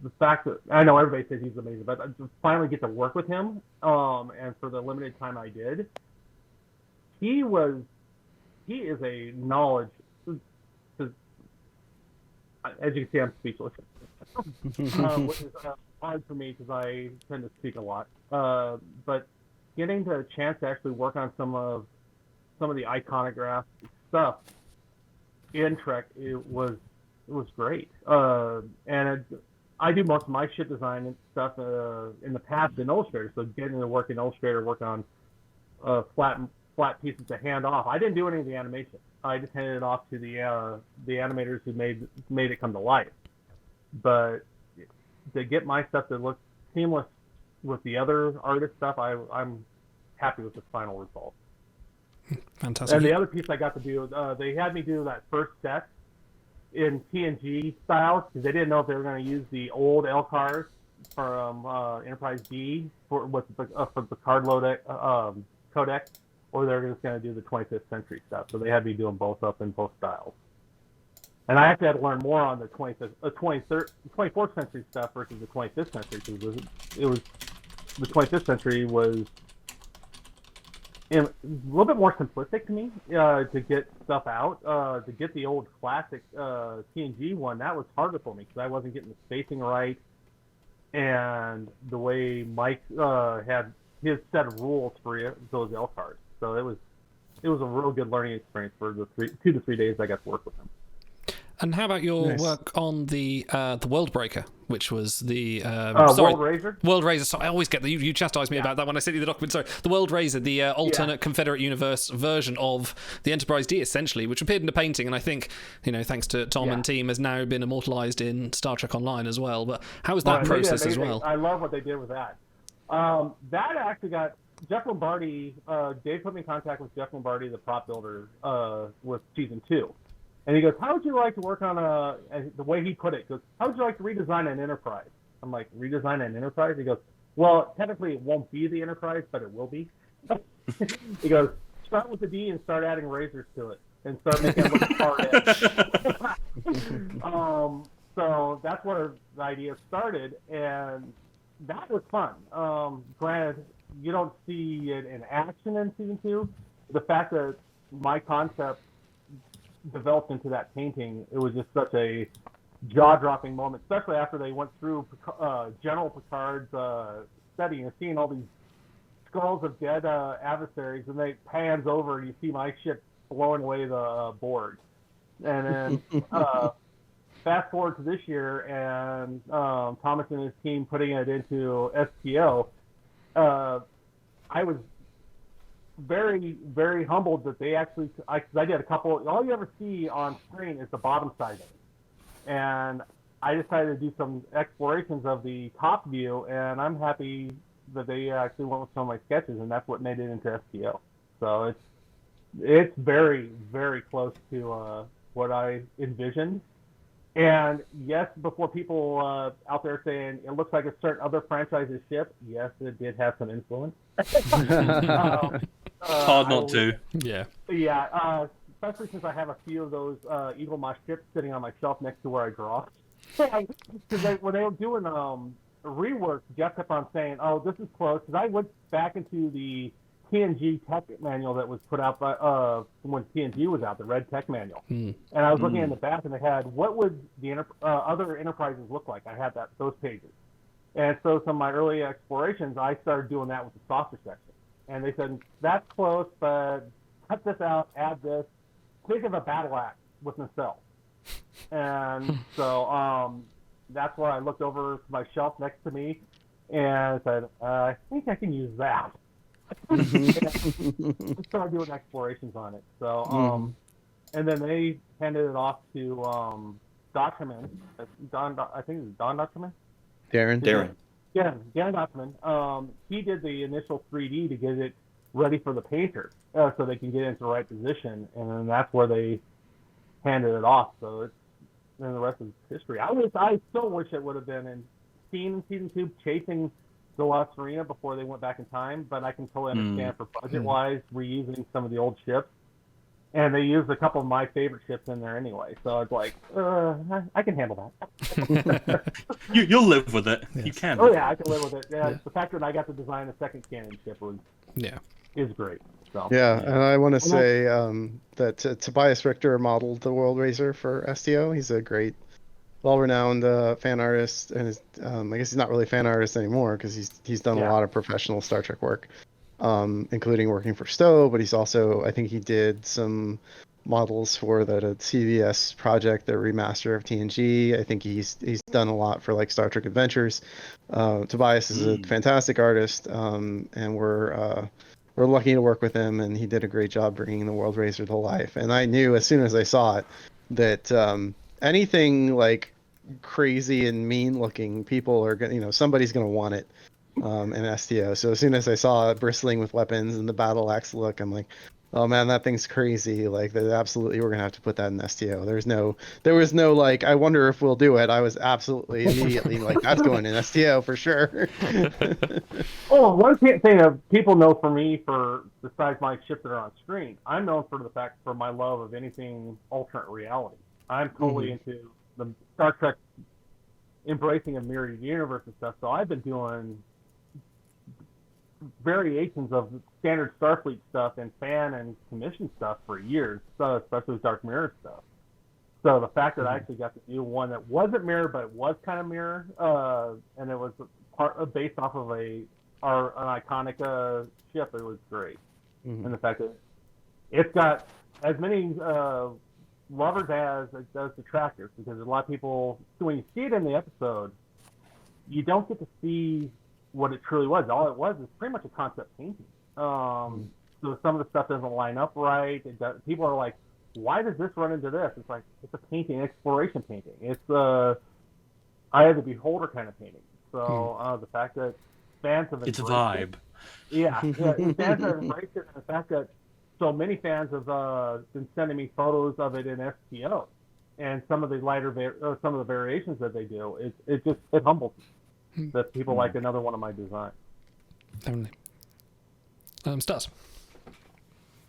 the fact that I know everybody says he's amazing, but I just finally get to work with him, and for the limited time I did, he is a knowledge. As you can see, I'm speechless, which is hard for me because I tend to speak a lot. But getting the chance to actually work on some of the iconograph stuff in Trek, it was great. And I do most of my ship design and stuff in the past in Illustrator, so getting to work in Illustrator, work on flat pieces to hand off. I didn't do any of the animation. I just handed it off to the animators who made it come to life. But to get my stuff to look seamless with the other artist stuff, I'm happy with the final result. Fantastic. And the other piece I got to do, they had me do that first set in TNG styles because they didn't know if they were going to use the old LCARs from Enterprise D for the card codec, or they're just going to do the 25th century stuff. So they had me doing both up in both styles. And I actually had to learn more on the 24th century stuff versus the 25th century because it was the 25th century was a little bit more simplistic to me to get stuff out. To get the old classic TNG one, that was harder for me because I wasn't getting the spacing right, and the way Mike had his set of rules for those LCARs. So it was a real good learning experience for the 2 to 3 days I got to work with him. And how about your work on the World Breaker, which was the World Razor? World Razor. So I always get that. You chastise me about that when I send you the document. Sorry, the World Razor, the alternate Confederate Universe version of the Enterprise D, essentially, which appeared in a painting, and I think, thanks to Tom and team, has now been immortalized in Star Trek Online as well. But how was that process as well? I love what they did with that. That actually got Jeff Lombardi. Dave put me in contact with Jeff Lombardi, the prop builder, with season 2. And he goes, "How would you like to work on the way he put it, goes, how would you like to redesign an Enterprise?" I'm like, "Redesign an Enterprise?" He goes, "Well, technically it won't be the Enterprise, but it will be." He goes, "Start with the D and start adding razors to it and start making it look hard edge." So that's where the idea started, and that was fun. Granted, you don't see it in action in season 2. the fact that my concept developed into that painting, it was just such a jaw-dropping moment, especially after they went through General Picard's study and seeing all these skulls of dead adversaries, and they pans over and you see my ship blowing away the board. And then fast forward to this year, and Thomas and his team putting it into STO, I was very, very humbled that they actually, because I did a couple, all you ever see on screen is the bottom side of it. And I decided to do some explorations of the top view, and I'm happy that they actually went with some of my sketches, and that's what made it into STO. So it's very, very close to what I envisioned. And yes, before people out there saying it looks like a certain other franchise's ship, yes, it did have some influence. Hard not to. Yeah. Yeah, especially since I have a few of those Eagle Moss ships sitting on my shelf next to where I draw. Because when they were doing rework, Jeff kept on saying, "Oh, this is close." Because I went back into the TNG tech manual that was put out by when TNG was out, the red tech manual, and I was looking in the back, and they had what would the other enterprises look like. I had those pages, and so some of my early explorations, I started doing that with the saucer section, and they said that's close, but cut this out, add this. Think of a battle axe with nacelle, and so that's where I looked over to my shelf next to me, and said, I think I can use that. And started doing explorations on it. So, and then they handed it off to Document. I think it was Don Document. Darren. Yeah, Dan Document. He did the initial 3D to get it ready for the painter, so they can get into the right position, and then that's where they handed it off. So then the rest is history. I still wish it would have been in season 2, chasing the Lost Arena before they went back in time, but I can totally understand for budget-wise reusing some of the old ships. And they used a couple of my favorite ships in there anyway, so it's like, I can handle that. You'll live with it. Yes. You can. Oh yeah, I can live with it. Yeah. The fact that I got to design a second canon ship is great. So. Yeah, and I want to say that Tobias Richter modeled the World Racer for STO. He's a great, well-renowned fan artist, and I guess he's not really a fan artist anymore because he's done a lot of professional Star Trek work, including working for Stowe. But he's also, I think he did some models for the CBS project, the remaster of TNG. I think he's done a lot for like Star Trek Adventures. Tobias is a fantastic artist, and we're lucky to work with him, and he did a great job bringing the World Racer to life. And I knew as soon as I saw it that anything like crazy and mean looking, people are gonna, somebody's gonna want it in STO. So as soon as I saw it bristling with weapons and the battle axe look, I'm like, oh man, that thing's crazy. Like, that absolutely, we're gonna have to put that in STO. There was no like, I wonder if we'll do it. I was absolutely immediately like, that's going in STO for sure. Oh, one thing that people know for me, for besides my ships that are on screen, I'm known for the fact for my love of anything alternate reality. I'm totally into the Star Trek embracing a mirrored universe and stuff. So I've been doing variations of standard Starfleet stuff and fan and commission stuff for years, especially with Dark Mirror stuff. So the fact that I actually got to do one that wasn't mirror, but it was kind of mirror, and it was based off of an iconic ship, it was great. And the fact that it's got as many lovers as it does detractors, because a lot of people, when you see it in the episode, you don't get to see what it truly was. All it was is pretty much a concept painting. So some of the stuff doesn't line up right. People are like, why does this run into this? It's like, it's a painting, exploration painting. It's Eye of the Beholder kind of painting. So the fact that fans have it's a vibe. Fans have embraced it, and the fact that so many fans have been sending me photos of it in STO, and some of the some of the variations that they do, it humbles me that people like another one of my designs. Definitely. Stas.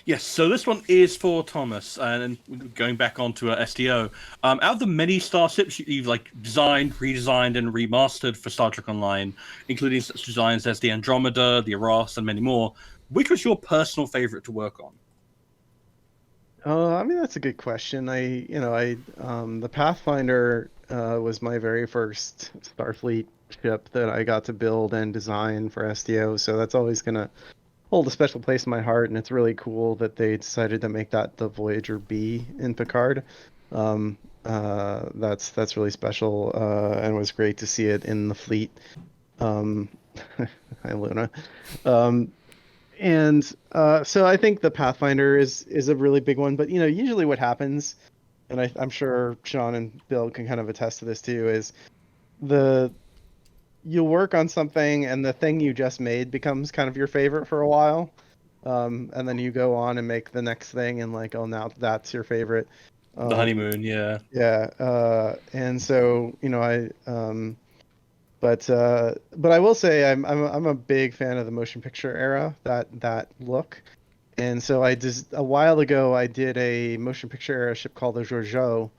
Yes, so this one is for Thomas, and going back onto STO. Out of the many starships you've like designed, redesigned, and remastered for Star Trek Online, including such designs as the Andromeda, the Eros, and many more, which was your personal favorite to work on? I mean, that's a good question. The Pathfinder was my very first Starfleet ship that I got to build and design for STO, so that's always gonna hold a special place in my heart, and it's really cool that they decided to make that the Voyager B in Picard. That's really special, and it was great to see it in the fleet. Hi, Luna. So I think the Pathfinder is a really big one, but usually what happens, and I'm sure Sean and Bill can kind of attest to this too, is you'll work on something and the thing you just made becomes kind of your favorite for a while, and then you go on and make the next thing and like, oh, now that's your favorite. The honeymoon, yeah. Yeah, and so but I will say I'm a big fan of the motion picture era, that look. And so a while ago I did a motion picture era ship called the Giorgio,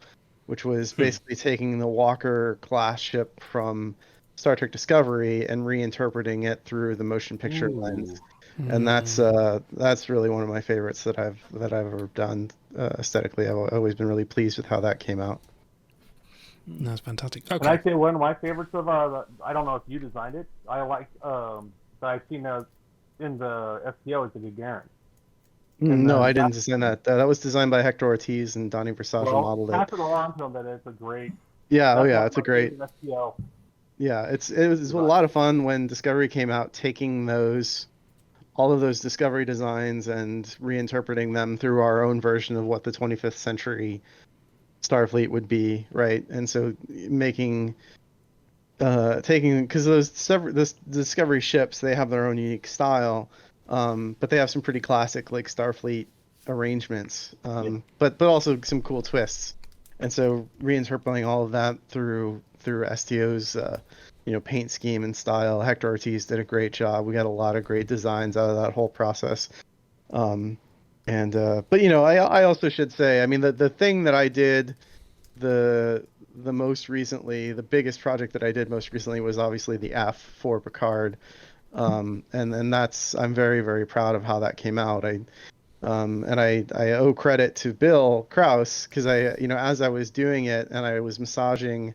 which was basically taking the Walker class ship from Star Trek Discovery and reinterpreting it through the motion picture lens. And that's really one of my favorites that I've ever done aesthetically. I've always been really pleased with how that came out. That's fantastic. Okay. Can I say one of my favorites of I don't know if you designed it. I like that I've seen in the STO is the Gagarin. No, I didn't design that. That was designed by Hector Ortiz and Donnie Versace modeled it. Pass it along to him that it's a great. Yeah, it's a great. STO. Yeah, it was a lot of fun when Discovery came out, taking all of those Discovery designs and reinterpreting them through our own version of what the 25th century Starfleet would be, right? And so taking because the Discovery ships, they have their own unique style, but they have some pretty classic like Starfleet arrangements, but also some cool twists. And so reinterpreting all of that through STO's paint scheme and style. Hector Ortiz did a great job. We got a lot of great designs out of that whole process. But I also should say, I mean, the thing that I did the most recently, the biggest project that I did most recently was obviously the F for Picard. And that's, I'm very, very proud of how that came out. I owe credit to Bill Krause, because as I was doing it and I was massaging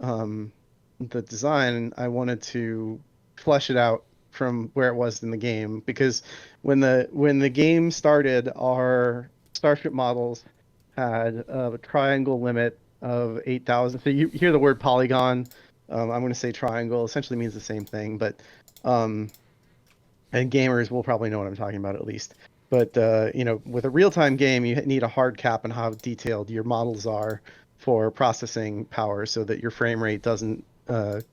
the design, I wanted to flesh it out from where it was in the game, because when the game started, our starship models had a triangle limit of 8,000. So you hear the word polygon, I'm going to say triangle, essentially means the same thing, but and gamers will probably know what I'm talking about at least. But with a real-time game, you need a hard cap on how detailed your models are for processing power, so that your frame rate doesn't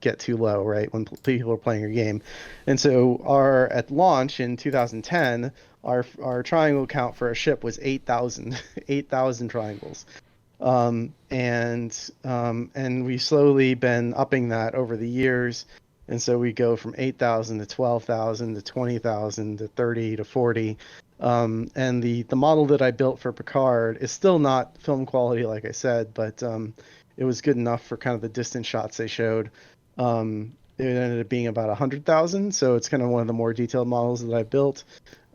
get too low, right, when people are playing your game. And so at launch in 2010, our triangle count for a ship was 8,000 triangles. And we've slowly been upping that over the years. And so we go from 8,000 to 12,000 to 20,000 to 30 to 40. And the model that I built for Picard is still not film quality, like I said, but it was good enough for kind of the distant shots they showed. It ended up being about 100,000, so it's kind of one of the more detailed models that I built.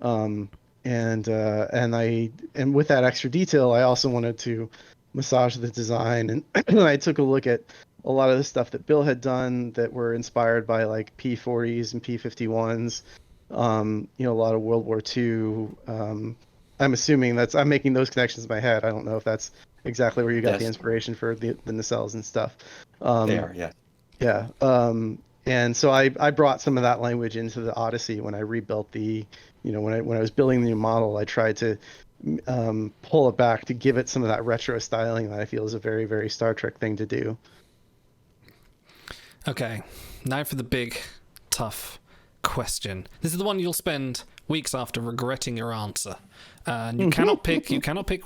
And with that extra detail, I also wanted to massage the design, and I took a look at a lot of the stuff that Bill had done that were inspired by like P-40s and P-51s. A lot of World War II. I'm assuming I'm making those connections in my head. I don't know if that's exactly where you got the inspiration for the nacelles and stuff. They are, yeah. Yeah. And so I brought some of that language into the Odyssey when I rebuilt when I was building the new model. I tried to pull it back to give it some of that retro styling that I feel is a very, very Star Trek thing to do. Okay, now for the big, tough question. This is the one you'll spend weeks after regretting your answer. And you cannot pick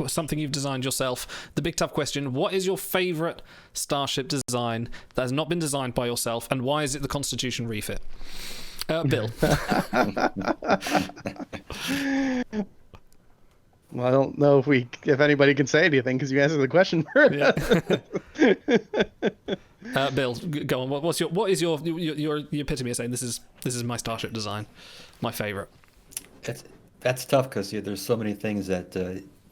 something you've designed yourself. The big tough question: what is your favorite starship design that has not been designed by yourself, and why is it the Constitution refit? Bill. Well, I don't know if anybody can say anything because you answered the question first. Yeah. Bill, go on. What is your epitome of saying this is my starship design, my favorite? That's tough because there's so many things that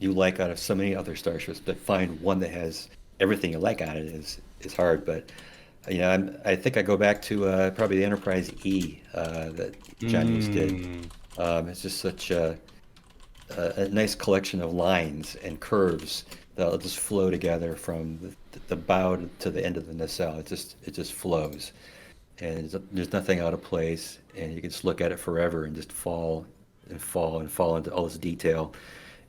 you like out of so many other starships, but find one that has everything you like on it is hard. But I think I go back to probably the Enterprise E that John Hughes did. It's just such a nice collection of lines and curves that'll just flow together from the bow to the end of the nacelle. It just flows, and there's nothing out of place, and you can just look at it forever and just fall and fall and fall into all this detail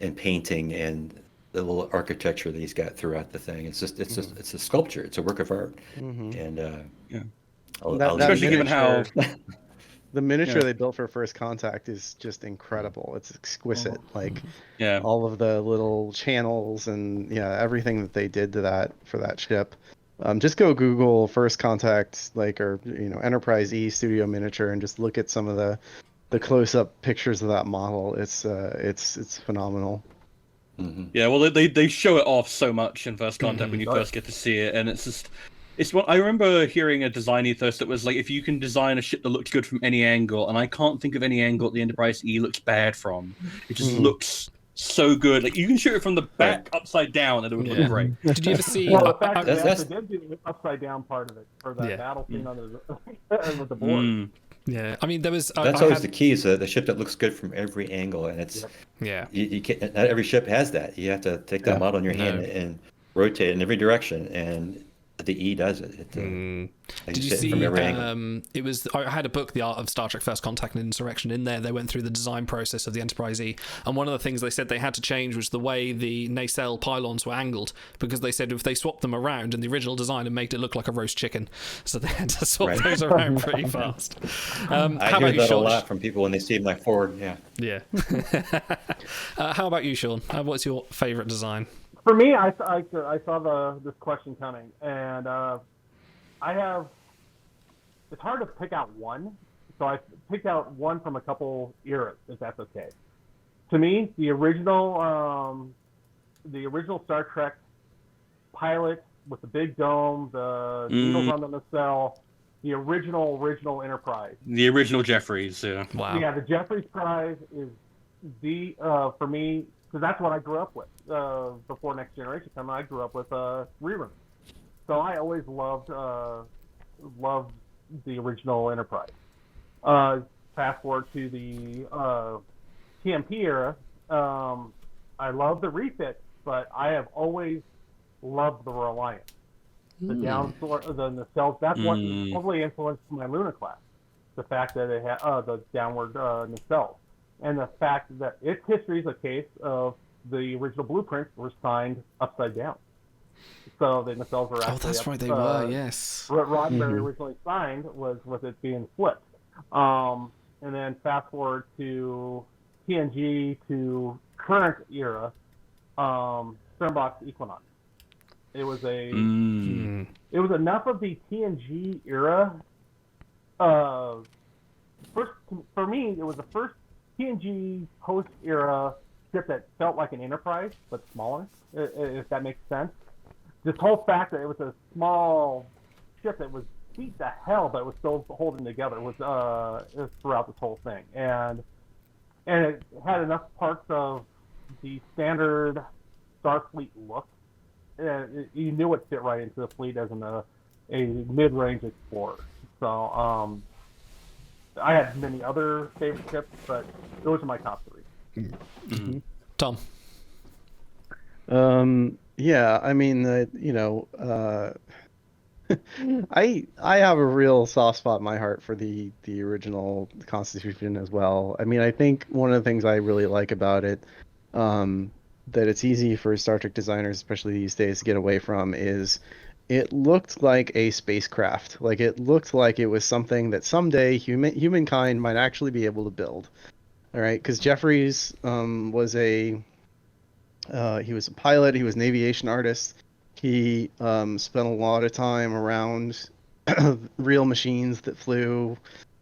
and painting and the little architecture that he's got throughout the thing. It's a sculpture. It's a work of art. And especially given how the miniature they built for First Contact is just incredible. It's exquisite. Like all of the little channels and everything that they did to that for that ship. Just go Google First Contact, or Enterprise E Studio Miniature, and just look at some of the close-up pictures of that model. It's phenomenal. Yeah, well, they show it off so much in First Contact when you first get to see it, and it's what I remember hearing a design ethos that was like, if you can design a ship that looks good from any angle, and I can't think of any angle the Enterprise E looks bad from. It just looks so good. Like, you can shoot it from the back upside down, and it would look great. Did you ever see? Well, the fact that they did do the upside down part of it for the battle scene on the board. Yeah, I mean, there was. That's always the key: is the ship that looks good from every angle, and it's you can't. Not every ship has that. You have to take that model in your hand and rotate it in every direction, and the E does it. Did you see? It was. I had a book, The Art of Star Trek: First Contact and Insurrection. In there, they went through the design process of the Enterprise E, and one of the things they said they had to change was the way the nacelle pylons were angled, because they said if they swapped them around in the original design, it made it look like a roast chicken. So they had to swap those around pretty fast. I hear that a lot from people when they see my Ford. Yeah. How about you, Sean? What's your favorite design? For me, I saw this question coming, and it's hard to pick out one, so I picked out one from a couple eras, if that's okay. To me, the original Star Trek pilot with the big dome, the needles on the nacelle, the original Enterprise. The original Jeffries, Wow. Yeah, the Jeffries prize is for me, because that's what I grew up with. Before Next Generation came, I grew up with reruns. So I always loved the original Enterprise. Fast forward to the TMP era, I love the refit, but I have always loved the Reliant. The nacelles. That's what probably influenced my Luna class. The fact that it had the downward nacelles, and the fact that its history is a case of the original blueprints were signed upside down. So the nacelles were actually that's right, they were, yes. What Roddenberry originally signed was with it being flipped. And then fast forward to TNG to current era, Sternbach's Equinox. It was it was enough of the TNG era. First, for me, it was the first TNG post era ship that felt like an Enterprise but smaller, if that makes sense. This whole fact that it was a small ship that was beat to hell but was still holding together was throughout this whole thing, and it had enough parts of the standard Starfleet look. You knew it fit right into the fleet as a mid-range explorer. So I had many other favorite ships, but those are my top three. Tom. Yeah, I mean, I have a real soft spot in my heart for the original Constitution as well. I mean, I think one of the things I really like about it, that it's easy for Star Trek designers, especially these days, to get away from, is it looked like a spacecraft. Like, it looked like it was something that someday humankind might actually be able to build. All right, because Jeffries was he was a pilot. He was an aviation artist. He spent a lot of time around real machines that flew,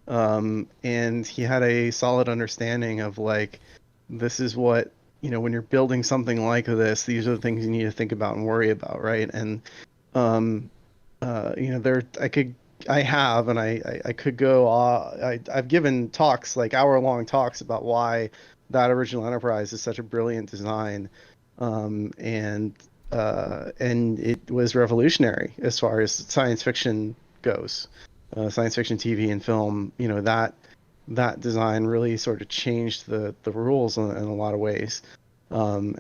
and he had a solid understanding of, like, this is what, when you're building something like this, these are the things you need to think about and worry about, right? And I've given talks, like hour-long talks, about why that original Enterprise is such a brilliant design. and it was revolutionary as far as science fiction goes. Science fiction TV and film, that design really sort of changed the rules in a lot of ways. So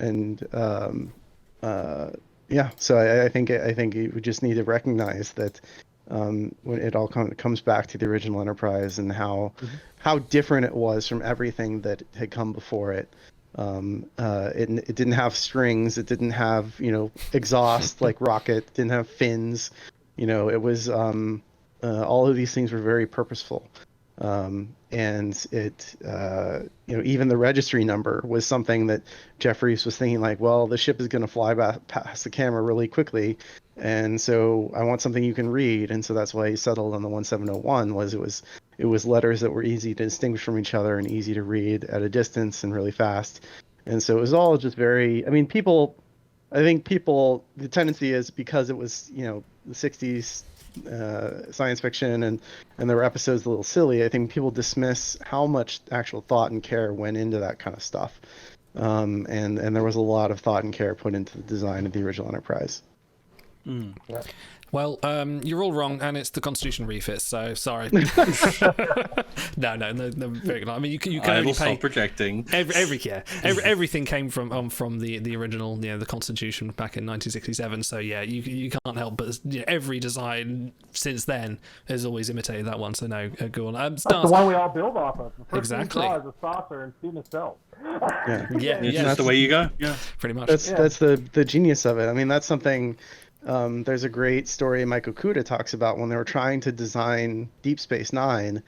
I think we just need to recognize that when it all comes back to the original Enterprise and how different it was from everything that had come before it. It didn't have strings. It didn't have exhaust like rocket. It didn't have fins. It was all of these things were very purposeful. And it even the registry number was something that Jeffries was thinking like, well, the ship is going to fly past the camera really quickly, and so I want something you can read, and so that's why he settled on the 1701. It was letters that were easy to distinguish from each other and easy to read at a distance and really fast, and so it was all just very. I think the tendency is because it was the 60s. Science fiction and there were episodes a little silly. I think people dismiss how much actual thought and care went into that kind of stuff, and there was a lot of thought and care put into the design of the original Enterprise. Yeah. Well, you're all wrong, and it's the Constitution refit. So sorry. No. Very good. I mean, you can I only will pay stop projecting. everything came from the original, the Constitution back in 1967. So yeah, you can't help but every design since then has always imitated that one. So no, go on. That's the one we all build off of. The first Exactly. thing you saw is a saucer and steam itself. Yeah, It's just the way you go. Yeah, pretty much. That's the genius of it. I mean, that's something. There's a great story Mike Okuda talks about when they were trying to design Deep Space Nine.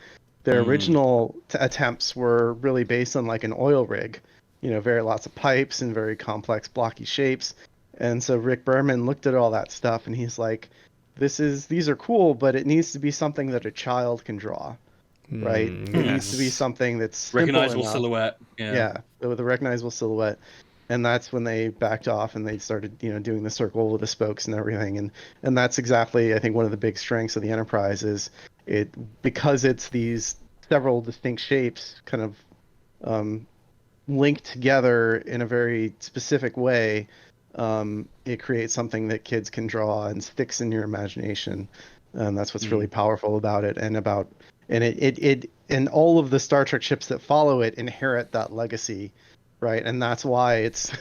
Their original attempts were really based on like an oil rig, very lots of pipes and very complex blocky shapes. And so Rick Berman looked at all that stuff and he's like, these are cool, but it needs to be something that a child can draw, right? It needs to be something that's recognizable silhouette. Yeah, with a recognizable silhouette. And that's when they backed off and they started, doing the circle with the spokes and everything. And that's exactly, I think, one of the big strengths of the Enterprise is because it's these several distinct shapes kind of linked together in a very specific way. It creates something that kids can draw and sticks in your imagination. And that's what's really powerful about it. And and all of the Star Trek ships that follow it inherit that legacy. Right, and that's why it's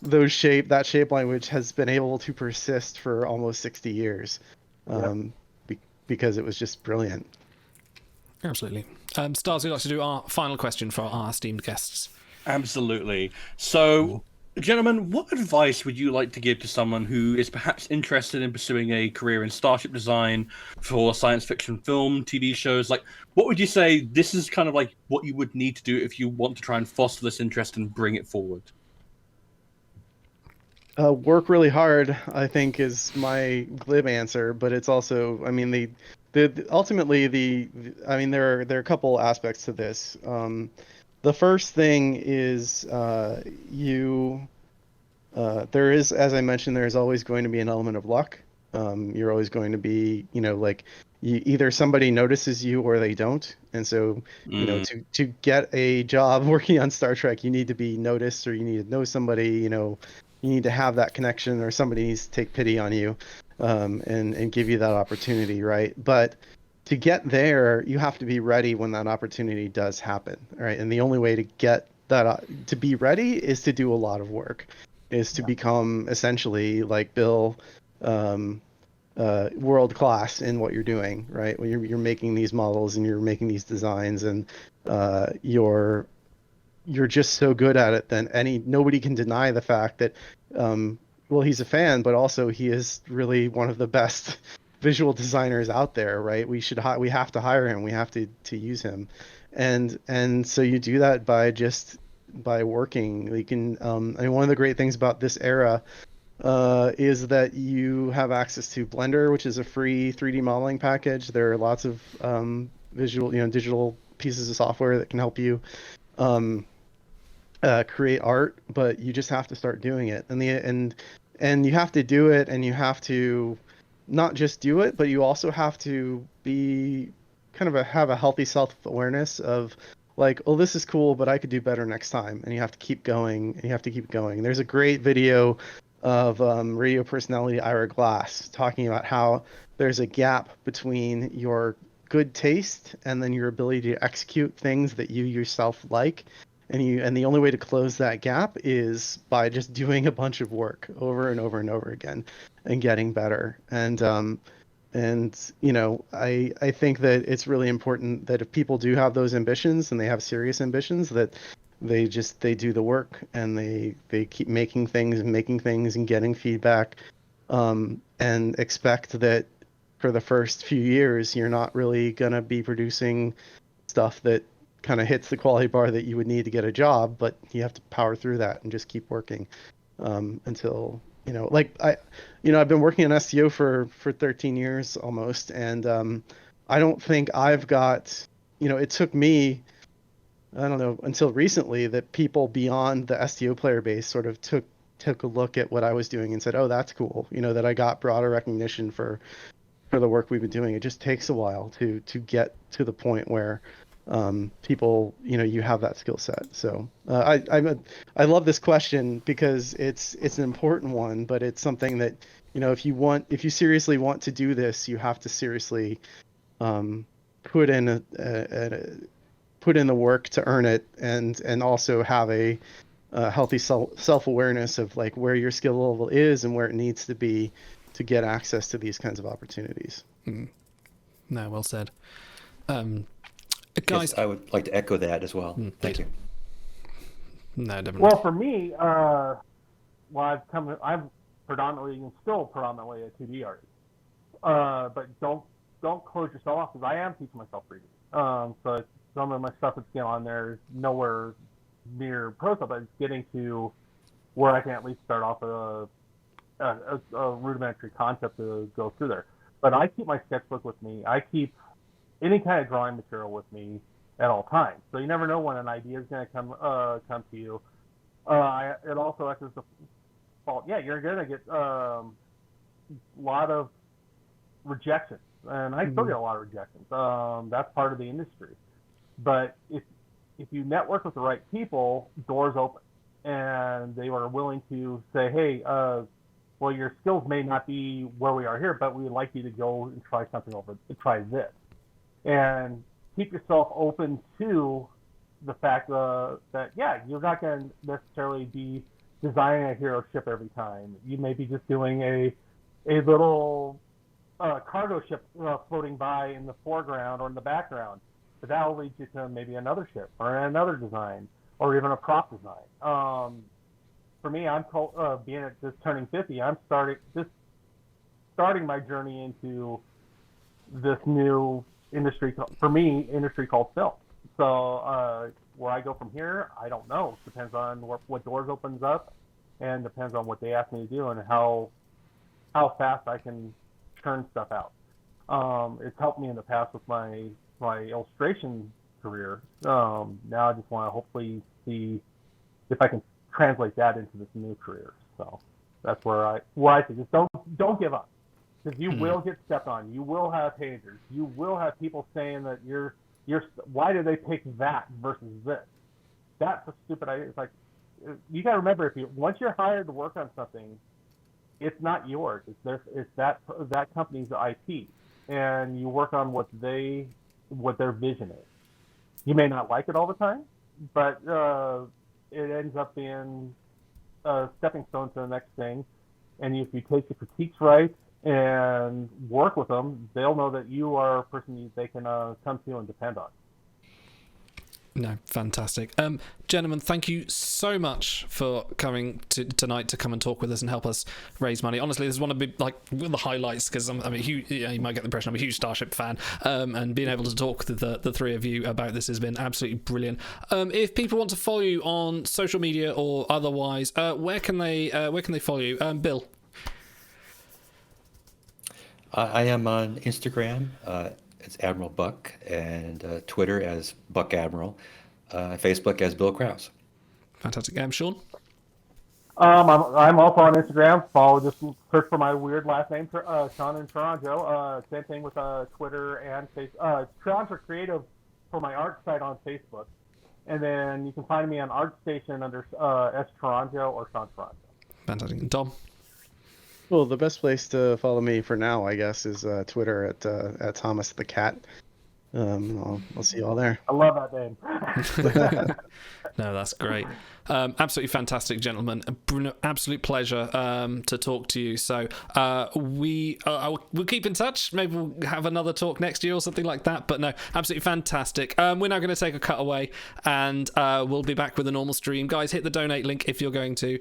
that shape language has been able to persist for almost 60 years, because it was just brilliant. Absolutely. Stars, we'd like to do our final question for our esteemed guests. Absolutely. So, gentlemen, what advice would you like to give to someone who is perhaps interested in pursuing a career in starship design for science fiction film, TV shows? Like, what would you say this is kind of like what you would need to do if you want to try and foster this interest and bring it forward? Work really hard, I think, is my glib answer, but it's also, I mean, ultimately, I mean, there are a couple aspects to this. The first thing is there is, as I mentioned, there is always going to be an element of luck. You're always going to be, either somebody notices you or they don't. And so, to get a job working on Star Trek, you need to be noticed or you need to know somebody, you need to have that connection or somebody needs to take pity on you and give you that opportunity, right? But to get there, you have to be ready when that opportunity does happen, right? And the only way to get that to be ready is to do a lot of work, is to become essentially like Bill, world class in what you're doing, right? When you're making these models and you're making these designs and you're just so good at it that nobody can deny the fact that well, he's a fan, but also he is really one of the best visual designers out there, right? We have to hire him. We have to use him, and so you do that by working. You can. I mean, one of the great things about this era is that you have access to Blender, which is a free 3D modeling package. There are lots of digital pieces of software that can help you create art, but you just have to start doing it, and you have to do it, and you have to not just do it, but you also have to be have a healthy self-awareness of like, oh, this is cool, but I could do better next time. And you have to keep going, and you have to keep going. There's a great video of radio personality Ira Glass talking about how there's a gap between your good taste and then your ability to execute things that you yourself like. And the only way to close that gap is by just doing a bunch of work over and over and over again and getting better. And I think that it's really important that if people do have those ambitions and they have serious ambitions, that they do the work and they keep making things and getting feedback, and expect that for the first few years you're not really gonna be producing stuff that kind of hits the quality bar that you would need to get a job, but you have to power through that and just keep working until I've been working in SEO for 13 years almost, and I don't think I've got, it took me, I don't know, until recently that people beyond the SEO player base sort of took a look at what I was doing and said, oh, that's cool, that I got broader recognition for the work we've been doing. It just takes a while to get to the point where people, you have that skill set. So I love this question because it's an important one, but it's something that, if you seriously want to do this, you have to seriously put in the work to earn it, and also have a healthy self-awareness of like where your skill level is and where it needs to be to get access to these kinds of opportunities. No, well said. Guys, I would like to echo that as well. Thank you. No, definitely. Well, for me, I'm predominantly and still predominantly a 2D artist. But don't close yourself off, because I am teaching myself 3D. So some of my stuff that's on there is nowhere near pro stuff, but it's getting to where I can at least start off a rudimentary concept to go through there. But I keep my sketchbook with me. I keep any kind of drawing material with me at all times. So you never know when an idea is going to come to you. It also acts as the fault. Yeah, you're going to get a lot of rejections, and I still get a lot of rejections. That's part of the industry. But if you network with the right people, doors open, and they are willing to say, hey, well, your skills may not be where we are here, but we'd like you to go and try something try this. And keep yourself open to the fact that, yeah, you're not going to necessarily be designing a hero ship every time. You may be just doing a little cargo ship floating by in the foreground or in the background. But that will lead you to maybe another ship or another design or even a prop design. For me, I'm being at this turning 50, I'm starting my journey into this new industry called film. So where I go from here, I don't know. Depends on what doors opens up, and depends on what they ask me to do and how fast I can turn stuff out. It's helped me in the past with my illustration career. Now I just want to hopefully see if I can translate that into this new career. So that's where I say just don't give up. Because you will get stepped on. You will have haters. You will have people saying that you're why did they pick that versus this? That's a stupid idea. It's like, you got to remember, once you're hired to work on something, it's not yours. It's that company's IP, and you work on what their vision is. You may not like it all the time, but it ends up being a stepping stone to the next thing. And if you take the critiques right and work with them, they'll know that you are a person they can come to and depend on. No, fantastic. Gentlemen, thank you so much for coming tonight to come and talk with us and help us raise money. Honestly, this is one of the highlights, because I'm a huge, you might get the impression I'm a huge Starship fan, and being able to talk to the three of you about this has been absolutely brilliant. If people want to follow you on social media or otherwise, where can they follow you? Bill? I am on Instagram. It's Admiral Buck, and Twitter as Buck Admiral, Facebook as Bill Krause. Fantastic. Sean? I'm also on Instagram. Just search for my weird last name, Sean Tourengeau. Same thing with Twitter and Facebook. Tourengeau Creative for my art site on Facebook. And then you can find me on ArtStation under S. Tourengeau or Sean Tourengeau. Fantastic. Dom? Well, the best place to follow me for now, I guess, is Twitter at Thomas the Cat. I'll see you all there. I love that name. No, that's great. Absolutely fantastic, gentlemen. Bruno, absolute pleasure to talk to you. So we'll keep in touch. Maybe we'll have another talk next year or something like that. But no, absolutely fantastic. We're now going to take a cut away, and we'll be back with a normal stream. Guys, hit the donate link if you're going to.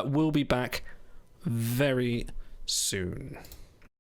We'll be back very soon.